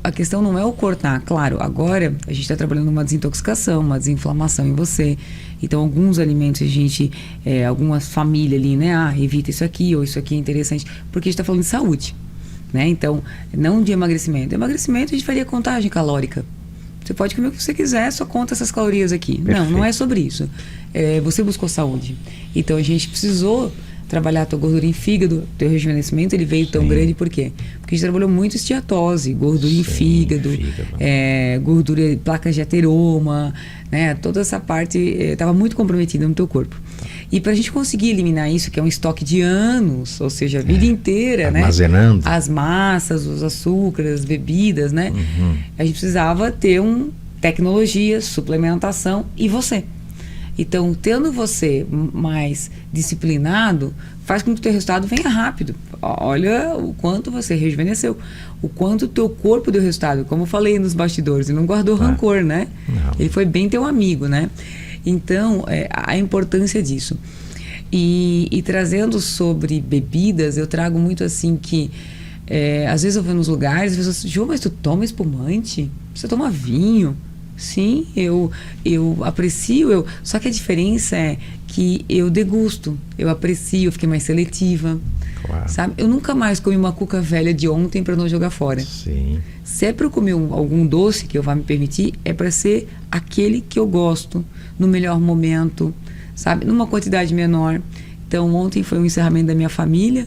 A questão não é o cortar. Claro, agora a gente está trabalhando numa desintoxicação, uma desinflamação em você. Então, alguns alimentos a gente, algumas famílias ali, né? Evita isso aqui, ou isso aqui é interessante, porque a gente está falando de saúde, né? Então, não de emagrecimento. Emagrecimento a gente faria contagem calórica. Você pode comer o que você quiser, só conta essas calorias aqui. Perfeito. Não é sobre isso. Você buscou saúde. Então, a gente precisou trabalhar a tua gordura em fígado, teu rejuvenescimento, ele veio tão grande, por quê? Porque a gente trabalhou muito esteatose, gordura em fígado, gordura, placas de ateroma, né? Toda essa parte estava muito comprometida no teu corpo. E para a gente conseguir eliminar isso, que é um estoque de anos, ou seja, a vida inteira, armazenando, né? As massas, os açúcares, as bebidas, né? A gente precisava ter tecnologia, suplementação e você. Então, tendo você mais disciplinado, faz com que o teu resultado venha rápido. Olha o quanto você rejuvenesceu, o quanto o teu corpo deu resultado. Como eu falei nos bastidores, ele não guardou rancor, né? Não. Ele foi bem teu amigo, né? Então, a importância disso. E trazendo sobre bebidas, eu trago muito assim que, às vezes eu vou nos lugares, as pessoas dizem: Jô, mas tu toma espumante? Você toma vinho? Sim, eu aprecio, só que a diferença é que eu degusto, eu aprecio, eu fiquei mais seletiva, claro. Sabe? Eu nunca mais comi uma cuca velha de ontem para não jogar fora. Sim. Se é para eu comer algum doce que eu vá me permitir, é para ser aquele que eu gosto, no melhor momento, sabe? Numa quantidade menor. Então, ontem foi um encerramento da minha família,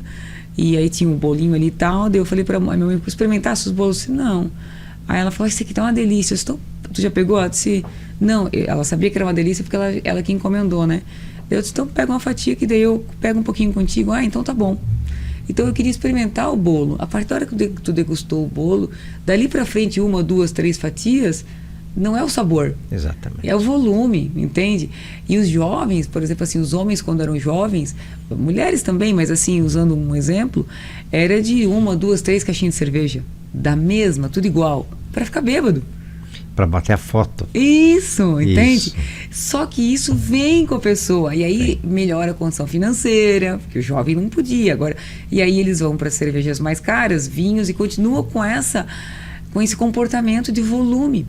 e aí tinha um bolinho ali e tal, daí eu falei para minha mãe: experimentasse os bolos? Eu disse: não. Aí ela falou: isso aqui tá uma delícia. Eu disse: tu já pegou? Ela disse: não. Ela sabia que era uma delícia porque ela que encomendou, né? Eu disse: então pega uma fatia que daí eu pego um pouquinho contigo. Então tá bom. Então eu queria experimentar o bolo. A partir da hora que tu degustou o bolo, dali pra frente 1, 2, 3 fatias, não é o sabor. Exatamente. É o volume, entende? E os jovens, por exemplo, assim, os homens quando eram jovens, mulheres também, mas assim, usando um exemplo, era de 1, 2, 3 caixinhas de cerveja. Da mesma, tudo igual, para ficar bêbado. Para bater a foto. Isso, entende? Só que isso vem com a pessoa. E aí melhora a condição financeira, porque o jovem não podia agora. E aí eles vão para cervejas mais caras, vinhos, e continuam com esse comportamento de volume.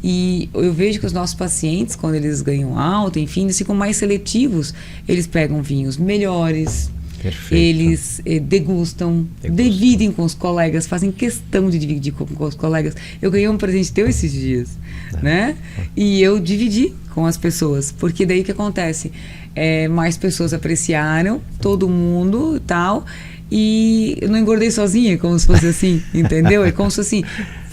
E eu vejo que os nossos pacientes, quando eles ganham alta, enfim, eles ficam mais seletivos. Eles pegam vinhos melhores, Perfeito. Eles degustam, dividem com os colegas, fazem questão de dividir com os colegas. Eu ganhei um presente teu esses dias, né? E eu dividi com as pessoas, porque daí o que acontece? Mais pessoas apreciaram, todo mundo e tal, e eu não engordei sozinha, como se fosse assim, entendeu? É como se fosse assim,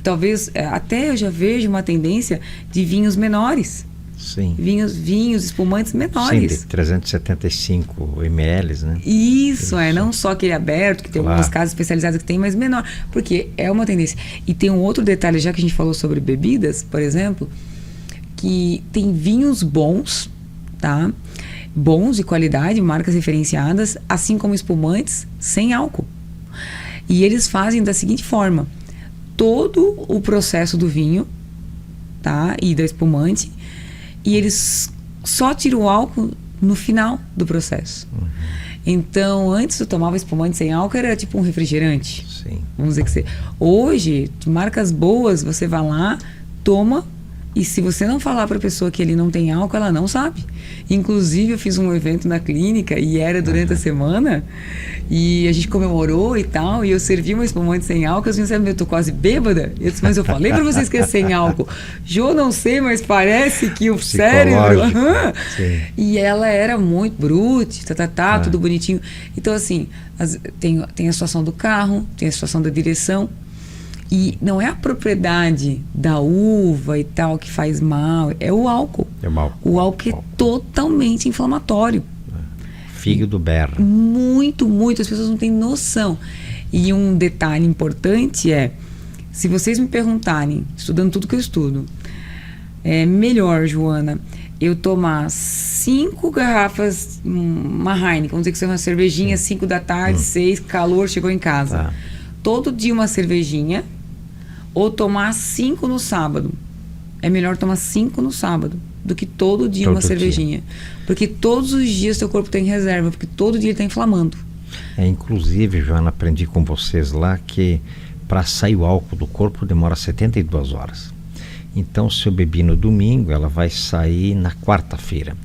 talvez, até eu já vejo uma tendência de vinhos menores. Sim. Vinhos espumantes menores. Sim, de 375 ml, né? Isso, não só aquele aberto, que tem algumas casas especializadas que tem, mas menor, porque é uma tendência. E tem um outro detalhe, já que a gente falou sobre bebidas, por exemplo, que tem vinhos bons, tá? Bons de qualidade, marcas referenciadas, assim como espumantes sem álcool. E eles fazem da seguinte forma: todo o processo do vinho, tá? E da espumante, e eles só tiram o álcool no final do processo. Então, antes eu tomava espumante sem álcool, era tipo um refrigerante. Sim. Vamos dizer que hoje, marcas boas, você vai lá, toma, e se você não falar para a pessoa que ele não tem álcool, ela não sabe. Inclusive, eu fiz um evento na clínica e era durante a semana, e a gente comemorou e tal, e eu servi uma espumante sem álcool. As meninas, eu tô quase bêbada. Eu disse, mas eu falei para vocês que é sem álcool. Jô, não sei, mas parece que o cérebro... E ela era muito brute, tudo bonitinho. Então, assim, tem a situação do carro, tem a situação da direção. E não é a propriedade da uva e tal que faz mal, é o álcool. O álcool é totalmente inflamatório. Fígado berra. Muito, muito. As pessoas não têm noção. E um detalhe importante é, se vocês me perguntarem, estudando tudo que eu estudo, é melhor, Joana, eu tomar 5 garrafas, uma Heineken, vamos dizer que seja uma cervejinha, 5 da tarde, 6, calor, chegou em casa. Todo dia uma cervejinha, ou tomar 5 no sábado. É melhor tomar 5 no sábado do que todo dia uma cervejinha. Porque todos os dias seu corpo tem reserva, porque todo dia ele está inflamando. Inclusive, Joana, aprendi com vocês lá que para sair o álcool do corpo demora 72 horas. Então, se eu bebi no domingo, ela vai sair na quarta-feira.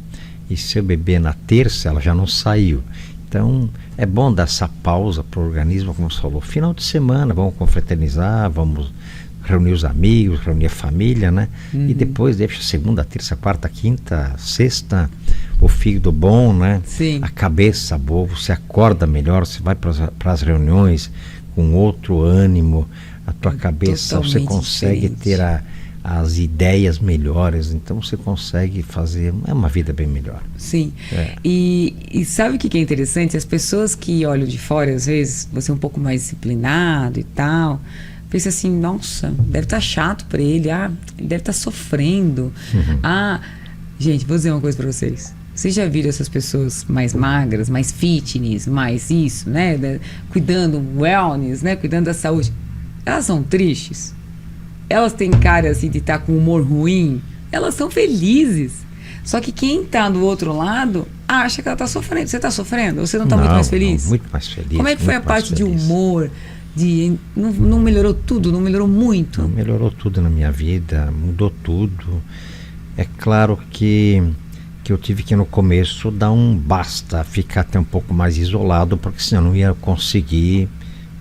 E se eu beber na terça, ela já não saiu. Então, é bom dar essa pausa para o organismo, como você falou. Final de semana, vamos confraternizar, vamos reunir os amigos, reunir a família, né? E depois deixa segunda, terça, quarta, quinta, sexta, o fígado bom, né? Sim. A cabeça boa, você acorda melhor, você vai para as reuniões com outro ânimo, a tua cabeça, você consegue ter as ideias melhores, então você consegue fazer uma vida bem melhor. Sim. E sabe o que é interessante? As pessoas que olham de fora, às vezes, você é um pouco mais disciplinado e tal, pensa assim, nossa, deve estar chato para ele, ele deve estar sofrendo. Gente, vou dizer uma coisa para vocês. Vocês já viram essas pessoas mais magras, mais fitness, mais isso, né? Cuidando, wellness, né? Cuidando da saúde. Elas são tristes. Elas têm cara assim de estar com humor ruim. Elas são felizes. Só que quem está do outro lado acha que ela está sofrendo. Você está sofrendo? Ou você não está muito mais feliz? Não, muito mais feliz. Como é que foi a parte de humor? Não melhorou tudo? Não melhorou muito? Não melhorou tudo na minha vida. Mudou tudo. É claro que eu tive que no começo dar um basta, ficar até um pouco mais isolado, porque senão eu não ia conseguir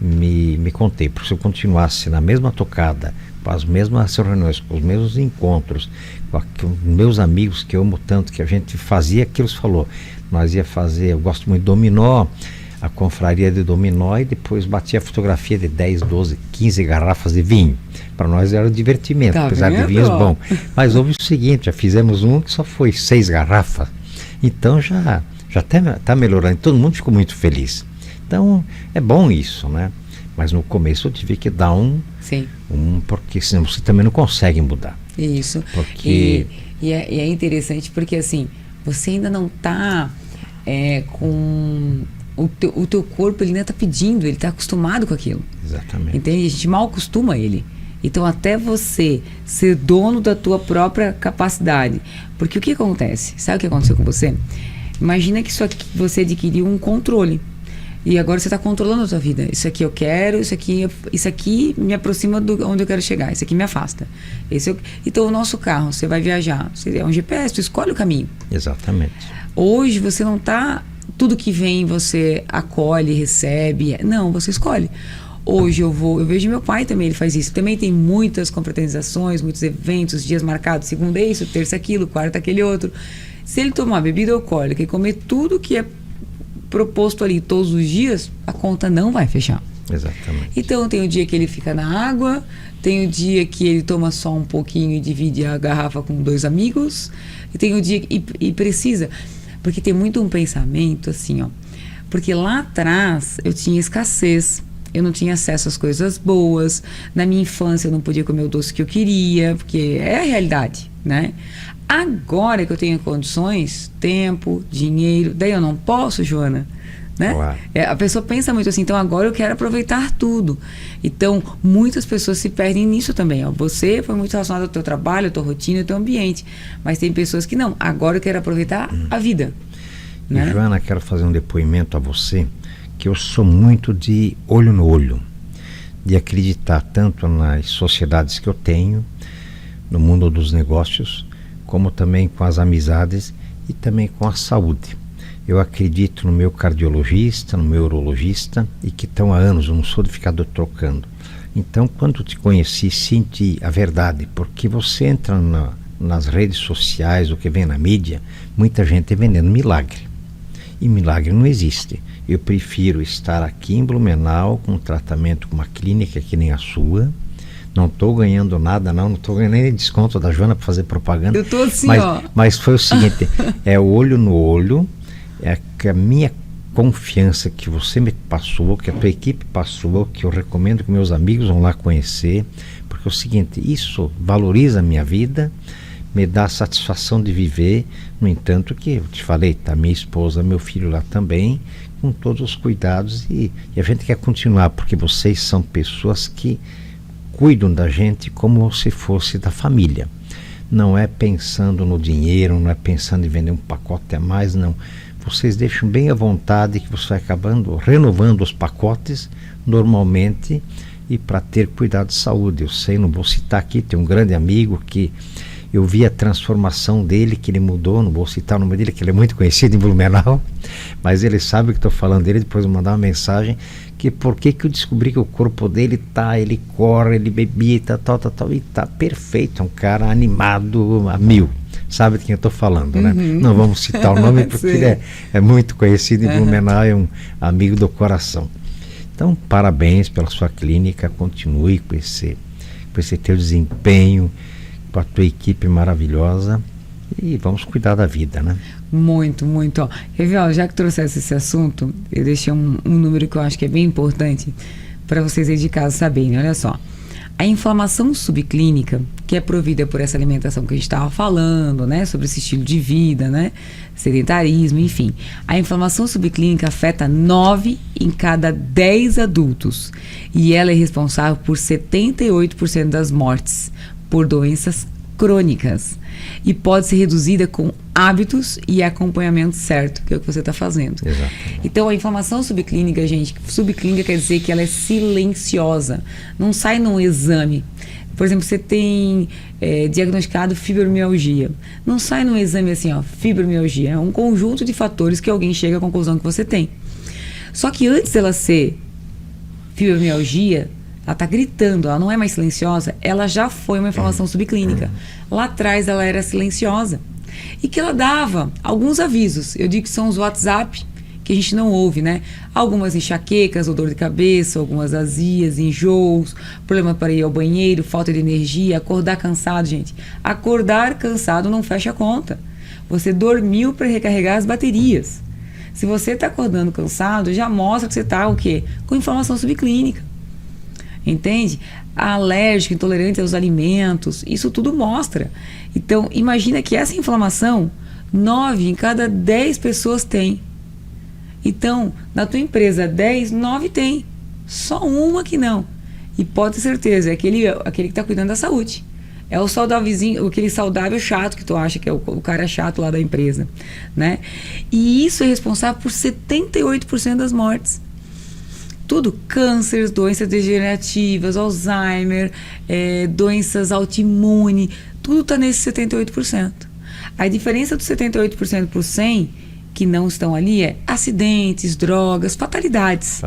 me conter. Porque se eu continuasse na mesma tocada, com as mesmas reuniões, com os mesmos encontros, com os meus amigos que eu amo tanto, que a gente fazia aquilo que você falou, nós ia fazer, eu gosto muito de dominó, a confraria de dominó, e depois batia a fotografia de 10, 12, 15 garrafas de vinho. Para nós era um divertimento, apesar de vinhos bons. Mas houve o seguinte, já fizemos um que só foi 6 garrafas, então já está melhorando, todo mundo ficou muito feliz. Então é bom isso, né? Mas no começo eu tive que dar porque senão você também não consegue mudar. Isso. Porque... E é interessante porque assim, você ainda não está com... O teu corpo, ele ainda está pedindo, ele está acostumado com aquilo. Exatamente. Entende? A gente mal acostuma ele. Então, até você ser dono da tua própria capacidade. Porque o que acontece? Sabe o que aconteceu com você? Imagina que você adquiriu um controle. E agora você está controlando a sua vida. Isso aqui eu quero, isso aqui me aproxima de onde eu quero chegar. Isso aqui me afasta. Então, o nosso carro, você vai viajar. É um GPS, tu escolhe o caminho. Exatamente. Hoje, você não está tudo que vem você acolhe, recebe. Não, você escolhe. Hoje eu vejo meu pai também, ele faz isso. Também tem muitas confraternizações, muitos eventos, dias marcados, segunda isso, terça aquilo, quarta aquele outro. Se ele tomar bebida alcoólica e comer tudo que é proposto ali todos os dias, a conta não vai fechar. Exatamente. Então tem o dia que ele fica na água, tem o dia que ele toma só um pouquinho e divide a garrafa com 2 amigos, e tem o dia e precisa, porque tem muito um pensamento assim, ó, porque lá atrás eu tinha escassez, eu não tinha acesso às coisas boas, na minha infância eu não podia comer o doce que eu queria, porque é a realidade, né? Agora que eu tenho condições, tempo, dinheiro, daí eu não posso, Joana, né? Claro. A pessoa pensa muito assim, então agora eu quero aproveitar tudo. Então, muitas pessoas se perdem nisso também. Ó. Você foi muito relacionado ao teu trabalho, à tua rotina, ao teu ambiente. Mas tem pessoas que não, agora eu quero aproveitar a vida. Né? E, Joana, quero fazer um depoimento a você, que eu sou muito de olho no olho, de acreditar tanto nas sociedades que eu tenho, no mundo dos negócios, como também com as amizades e também com a saúde. Eu acredito no meu cardiologista, no meu urologista, e que estão há anos, eu não sou de ficar trocando. Então, quando te conheci, senti a verdade, porque você entra nas redes sociais, o que vem na mídia, muita gente vendendo milagre. E milagre não existe. Eu prefiro estar aqui em Blumenau com um tratamento com uma clínica que nem a sua. Não estou ganhando nada, não estou ganhando nem desconto da Joana para fazer propaganda. Eu estou assim, mas foi o seguinte, é olho no olho, é que a minha confiança que você me passou, que a tua equipe passou, que eu recomendo que meus amigos vão lá conhecer, porque é o seguinte, isso valoriza a minha vida, me dá a satisfação de viver, no entanto que eu te falei, tá minha esposa, meu filho lá também, com todos os cuidados e a gente quer continuar, porque vocês são pessoas que cuidam da gente como se fosse da família. Não é pensando no dinheiro, não é pensando em vender um pacote a mais, não. Vocês deixam bem à vontade que você vai acabando renovando os pacotes normalmente e para ter cuidado de saúde. Eu sei, não vou citar aqui, tem um grande amigo que eu vi a transformação dele, que ele mudou, não vou citar o nome dele, que ele é muito conhecido em Blumenau, mas ele sabe que estou falando dele, depois eu vou mandar uma mensagem, que por que eu descobri que o corpo dele ele corre, ele bebia, tal, e tá perfeito, é um cara animado a 1000. Sabe de quem eu estou falando, né? Não vamos citar o nome porque ele é muito conhecido em Blumenau, é um amigo do coração. Então, parabéns pela sua clínica, continue com esse teu desempenho, com a tua equipe maravilhosa e vamos cuidar da vida, né? Muito, muito. Ó, já que trouxesse esse assunto, eu deixei um número que eu acho que é bem importante para vocês aí de casa saberem. Olha só. A inflamação subclínica, que é provida por essa alimentação que a gente estava falando, né? Sobre esse estilo de vida, né? Sedentarismo, enfim. A inflamação subclínica afeta 9 em cada 10 adultos. E ela é responsável por 78% das mortes por doenças crônicas. E pode ser reduzida com hábitos e acompanhamento certo, que é o que você está fazendo. Exatamente. Então, a inflamação subclínica, gente, subclínica quer dizer que ela é silenciosa. Não sai num exame. Por exemplo, você tem diagnosticado fibromialgia. Não sai num exame assim, ó, fibromialgia. É um conjunto de fatores que alguém chega à conclusão que você tem. Só que antes dela ser fibromialgia, ela está gritando, ela não é mais silenciosa, ela já foi uma inflamação subclínica. Lá atrás ela era silenciosa. E que ela dava alguns avisos. Eu digo que são os WhatsApp, que a gente não ouve, né? Algumas enxaquecas ou dor de cabeça, algumas azias, enjoos, problema para ir ao banheiro, falta de energia, acordar cansado, gente. Acordar cansado não fecha a conta. Você dormiu para recarregar as baterias. Se você está acordando cansado, já mostra que você está o quê? Com inflamação subclínica. Entende? Alérgico, intolerante aos alimentos, isso tudo mostra. Então, imagina que essa inflamação, 9 em cada 10 pessoas tem. Então, na tua empresa, 10, 9 tem. Só uma que não. E pode ter certeza, é aquele que está cuidando da saúde. É o saudávelzinho, aquele saudável chato que tu acha que é o cara chato lá da empresa, né? E isso é responsável por 78% das mortes. Tudo, cânceres, doenças degenerativas, Alzheimer, doenças autoimunes, tudo está nesse 78%. A diferença do 78% por 100 que não estão ali é acidentes, drogas, fatalidades.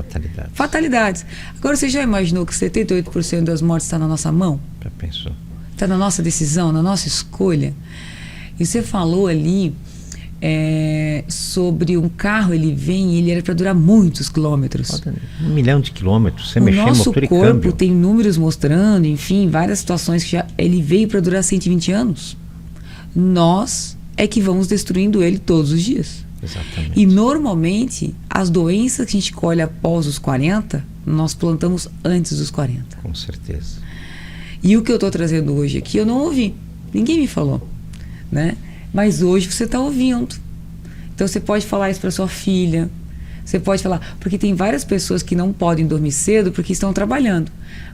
Fatalidades. Agora, você já imaginou que 78% das mortes está na nossa mão? Já pensou? Está na nossa decisão, na nossa escolha. E você falou ali sobre um carro, ele era para durar muitos quilômetros. 1 milhão de quilômetros, você o mexer nosso motor e corpo câmbio. tem números mostrando, enfim, várias situações que ele veio para durar 120 anos. Nós é que vamos destruindo ele todos os dias. Exatamente. E normalmente as doenças que a gente colhe após os 40, nós plantamos antes dos 40. Com certeza. E o que eu estou trazendo hoje aqui, eu não ouvi. Ninguém me falou, né? Mas hoje você está ouvindo. Então você pode falar isso para sua filha. Você pode falar... Porque tem várias pessoas que não podem dormir cedo porque estão trabalhando.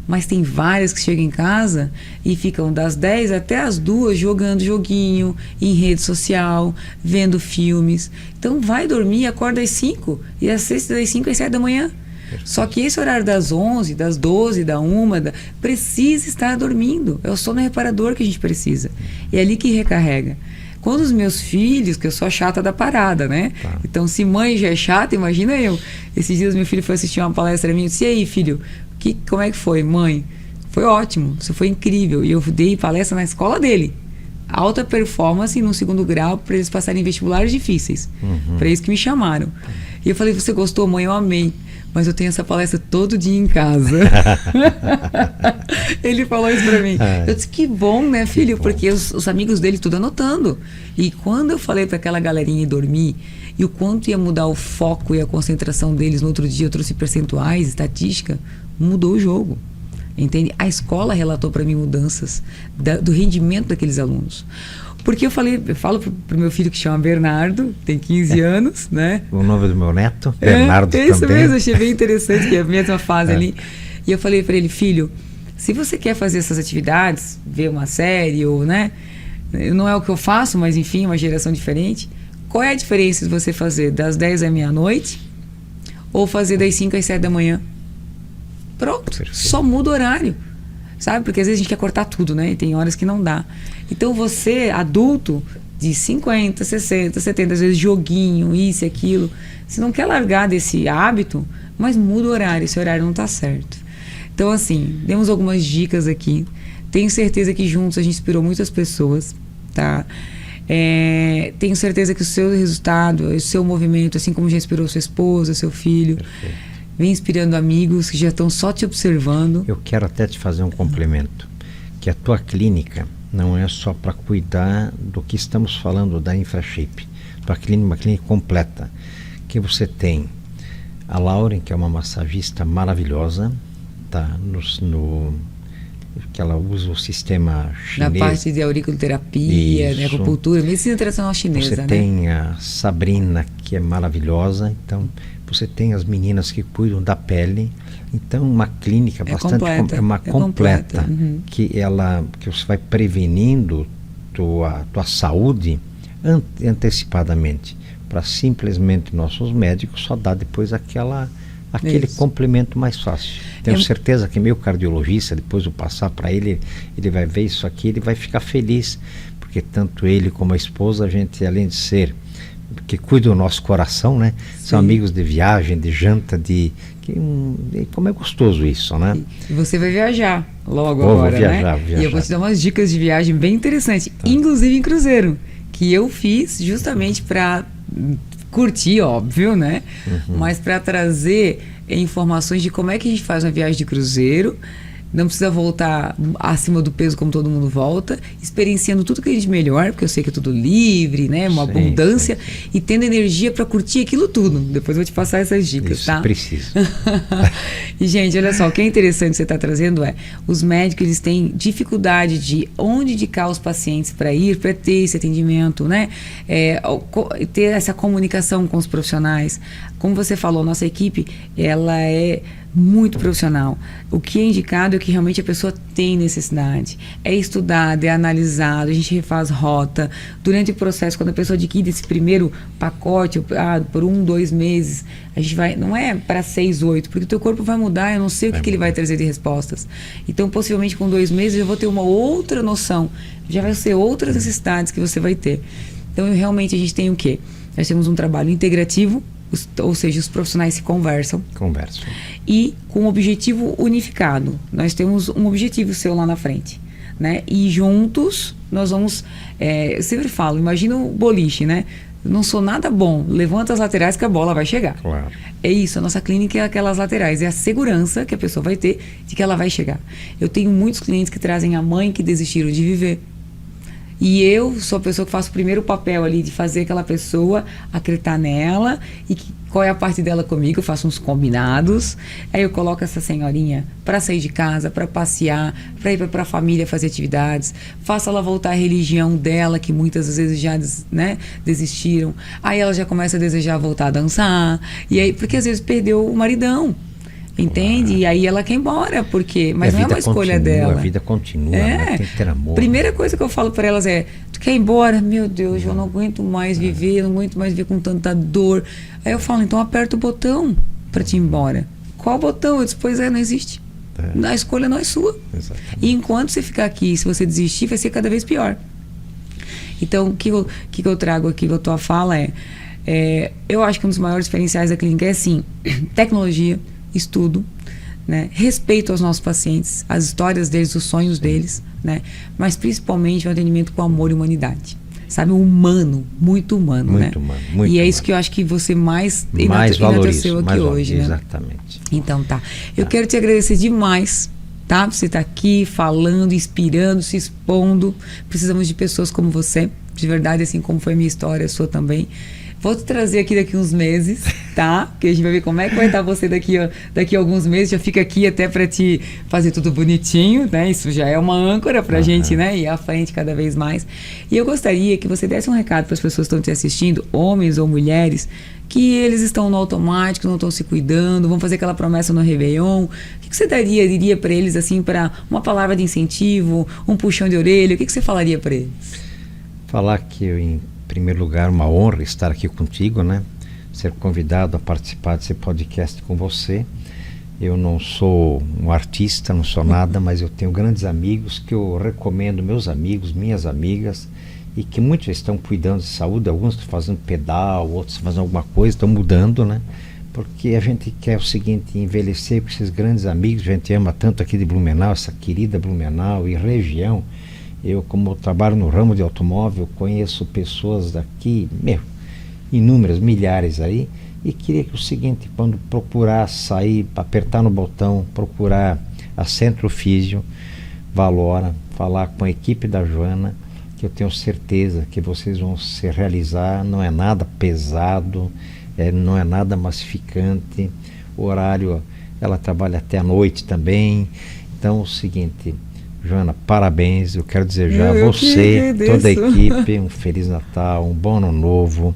Mas tem várias que chegam em casa e ficam das 10 até as 2 jogando joguinho, em rede social, vendo filmes. Então vai dormir, acorda às 5 e às 6, das 5 às 7 da manhã. Só que esse horário das 11, das 12, da 1, precisa estar dormindo. É o sono reparador que a gente precisa. É ali que recarrega. Quando os meus filhos, que eu sou a chata da parada, né? Tá. Então, se mãe já é chata, imagina eu. Esses dias meu filho foi assistir uma palestra minha e disse: e aí, filho, como é que foi, mãe? Foi ótimo, isso foi incrível. E eu dei palestra na escola dele. Alta performance no 2º grau para eles passarem em vestibulares difíceis. Para isso que me chamaram. E eu falei: você gostou, mãe? Eu amei. Mas eu tenho essa palestra todo dia em casa. Ele falou isso pra mim. Eu disse: que bom, né, filho? Porque os amigos dele tudo anotando. E quando eu falei para aquela galerinha ir dormir, e o quanto ia mudar o foco e a concentração deles no outro dia, eu trouxe percentuais, estatística, mudou o jogo. Entende? A escola relatou para mim mudanças do rendimento daqueles alunos. Porque eu falo pro meu filho, que chama Bernardo, tem 15 anos, né? O nome do meu neto, Bernardo também. É isso mesmo, achei bem interessante, que é a mesma fase ali. E eu falei para ele: filho, se você quer fazer essas atividades, ver uma série ou, né? Não é o que eu faço, mas enfim, uma geração diferente. Qual é a diferença de você fazer das 10 à meia-noite ou fazer das 5 às 7 da manhã? Pronto, perfeito. Só muda o horário. Sabe? Porque às vezes a gente quer cortar tudo, né? E tem horas que não dá. Então você, adulto, de 50, 60, 70, às vezes joguinho, isso e aquilo, você não quer largar desse hábito, mas muda o horário. Esse horário não está certo. Então, assim, demos algumas dicas aqui. Tenho certeza que juntos a gente inspirou muitas pessoas, tá? Tenho certeza que o seu resultado, o seu movimento, assim como já inspirou sua esposa, seu filho... Perfeito. Vem inspirando amigos que já estão só te observando. Eu quero até te fazer um complemento, que a tua clínica não é só para cuidar do que estamos falando da InfraShape. Tua clínica é uma clínica completa, que você tem a Lauren, que é uma massagista maravilhosa, tá? Que ela usa o sistema chinês. Na parte de auriculoterapia, né, acupuntura, medicina tradicional chinesa. Você tem a Sabrina, que é maravilhosa. Então, você tem as meninas que cuidam da pele. Então, uma clínica bastante completa. Que você vai prevenindo tua saúde antecipadamente. Para simplesmente nossos médicos só dar depois aquele complemento mais fácil. Tenho certeza que meu cardiologista, depois eu passar para ele, ele vai ver isso aqui, ele vai ficar feliz, porque tanto ele como a esposa, a gente, além de ser, que cuida do nosso coração, né? Sim. São amigos de viagem, de janta, como é gostoso isso, né? E você vai viajar logo agora, vou viajar. E eu vou te dar umas dicas de viagem bem interessantes, inclusive em cruzeiro, que eu fiz justamente para curtir, óbvio, né? Mas para trazer informações de como é que a gente faz uma viagem de cruzeiro, não precisa voltar acima do peso como todo mundo volta, experienciando tudo que a gente melhor, porque eu sei que é tudo livre, né? Uma abundância, e tendo energia para curtir aquilo tudo. Depois eu vou te passar essas dicas, isso, tá? Preciso. E, gente, olha só, o que é interessante que você está trazendo os médicos, eles têm dificuldade de onde indicar os pacientes para ter esse atendimento, né? Ter essa comunicação com os profissionais. Como você falou, nossa equipe, ela é muito profissional. O que é indicado é que realmente a pessoa tem necessidade. É estudado, é analisado, a gente refaz rota. Durante o processo, quando a pessoa adquire esse primeiro pacote, por 1, 2 meses, a gente vai, não é para 6, 8, porque o teu corpo vai mudar, eu não sei o que ele vai trazer de respostas. Então, possivelmente com 2 meses eu vou ter uma outra noção, já vai ser outras necessidades que você vai ter. Então, realmente a gente tem o quê? Nós temos um trabalho integrativo, ou seja, os profissionais se conversam. E com um objetivo unificado. Nós temos um objetivo seu lá na frente, né? E juntos nós vamos... eu sempre falo, imagina o boliche, né? Não sou nada bom, levanta as laterais que a bola vai chegar. Claro. É isso, a nossa clínica é aquelas laterais, é a segurança que a pessoa vai ter de que ela vai chegar. Eu tenho muitos clientes que trazem a mãe que desistiram de viver. E eu sou a pessoa que faço o primeiro papel ali de fazer aquela pessoa acreditar nela e qual é a parte dela comigo. Eu faço uns combinados, aí eu coloco essa senhorinha para sair de casa, para passear, para ir para a família fazer atividades, faço ela voltar à religião dela, que muitas vezes já desistiram. Aí ela já começa a desejar voltar a dançar, e aí, porque às vezes perdeu o maridão. Entende? E aí ela quer ir embora, porque... Mas não é uma escolha dela. A vida continua, né? Tem que ter amor. Primeira coisa que eu falo para elas é: tu quer ir embora? Meu Deus, eu não aguento mais viver, não aguento mais viver com tanta dor. Aí eu falo, então aperta o botão para te ir embora. Qual botão? Eu disse, pois não existe. A escolha não é sua. Exatamente. E enquanto você ficar aqui, se você desistir, vai ser cada vez pior. Então, o que eu trago aqui com a tua fala eu acho que um dos maiores diferenciais da clínica é, sim, tecnologia, estudo, né? Respeito aos nossos pacientes, as histórias deles, os sonhos deles, né? Mas principalmente o atendimento com amor e humanidade. Sabe, humano, muito humano, né? Muito humano, muito E é humano. isso que eu acho que você mais valoriza aqui hoje, né? Exatamente. Então tá. Eu quero te agradecer demais, tá? Você tá aqui falando, inspirando, se expondo. Precisamos de pessoas como você, de verdade, assim como foi a minha história, a sua também. Vou te trazer aqui daqui uns meses, tá? Porque a gente vai ver como é que vai estar você daqui a alguns meses. Já fica aqui até para te fazer tudo bonitinho, né? Isso já é uma âncora pra gente, né? Ir à frente cada vez mais. E eu gostaria que você desse um recado para as pessoas que estão te assistindo, homens ou mulheres, que eles estão no automático, não estão se cuidando, vão fazer aquela promessa no Réveillon. O que você diria para eles, assim, para uma palavra de incentivo, um puxão de orelha? O que você falaria para eles? Falar que em primeiro lugar, uma honra estar aqui contigo, né? Ser convidado a participar desse podcast com você. Eu não sou um artista, não sou nada, mas eu tenho grandes amigos que eu recomendo, meus amigos, minhas amigas, e que muitos estão cuidando de saúde, alguns estão fazendo pedal, outros fazendo alguma coisa, estão mudando, né? Porque a gente quer o seguinte, envelhecer com esses grandes amigos, a gente ama tanto aqui de Blumenau, essa querida Blumenau e região. Eu, como trabalho no ramo de automóvel, conheço pessoas daqui, inúmeras, milhares aí, e queria que o seguinte, quando procurar sair, apertar no botão, procurar a Centro Físio, Valora, falar com a equipe da Joana, que eu tenho certeza que vocês vão se realizar, não é nada pesado, não é nada massificante, o horário, ela trabalha até a noite também, então é o seguinte... Joana, parabéns, eu quero desejar a você, toda a equipe, um Feliz Natal, um bom Ano Novo,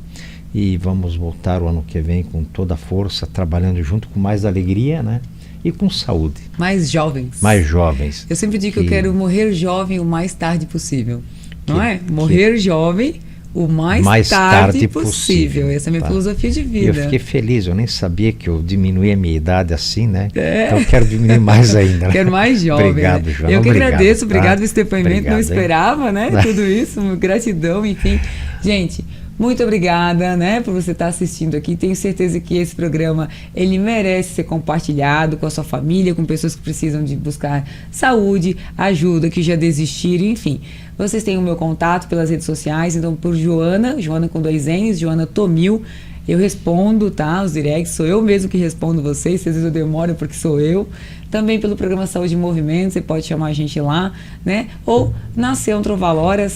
e vamos voltar o ano que vem com toda a força, trabalhando junto com mais alegria, né? E com saúde. Mais jovens. Mais jovens. Eu sempre digo que eu quero morrer jovem o mais tarde possível, não é? Morrer jovem o mais tarde possível. Essa é a minha filosofia de vida. E eu fiquei feliz, eu nem sabia que eu diminuí a minha idade assim, né? Então eu quero diminuir mais ainda. Né? Quero mais jovem. Obrigado, né? Joana. Eu que obrigado, agradeço, obrigado por esse depoimento, obrigado, não esperava, né? Tudo isso, gratidão, enfim. Gente, muito obrigada, né, por você estar assistindo aqui. Tenho certeza que esse programa, ele merece ser compartilhado com a sua família, com pessoas que precisam de buscar saúde, ajuda, que já desistiram, enfim. Vocês têm o meu contato pelas redes sociais, então por Joana com 2 N's, Joana Tomil, eu respondo, tá, os directs, sou eu mesmo que respondo vocês, se às vezes eu demoro porque sou eu. Também pelo programa Saúde em Movimento, você pode chamar a gente lá, né? Ou na Centro Valora,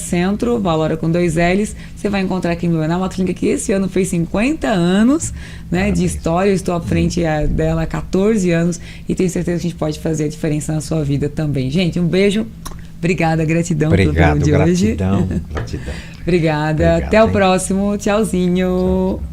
Valora com 2 L's, você vai encontrar aqui em Blumenau, uma clínica que esse ano fez 50 anos, né, de história. Eu estou à frente dela há 14 anos e tenho certeza que a gente pode fazer a diferença na sua vida também. Gente, um beijo, obrigada, gratidão pelo programa de hoje. Gratidão. Obrigada, até o próximo, tchauzinho. Tchau.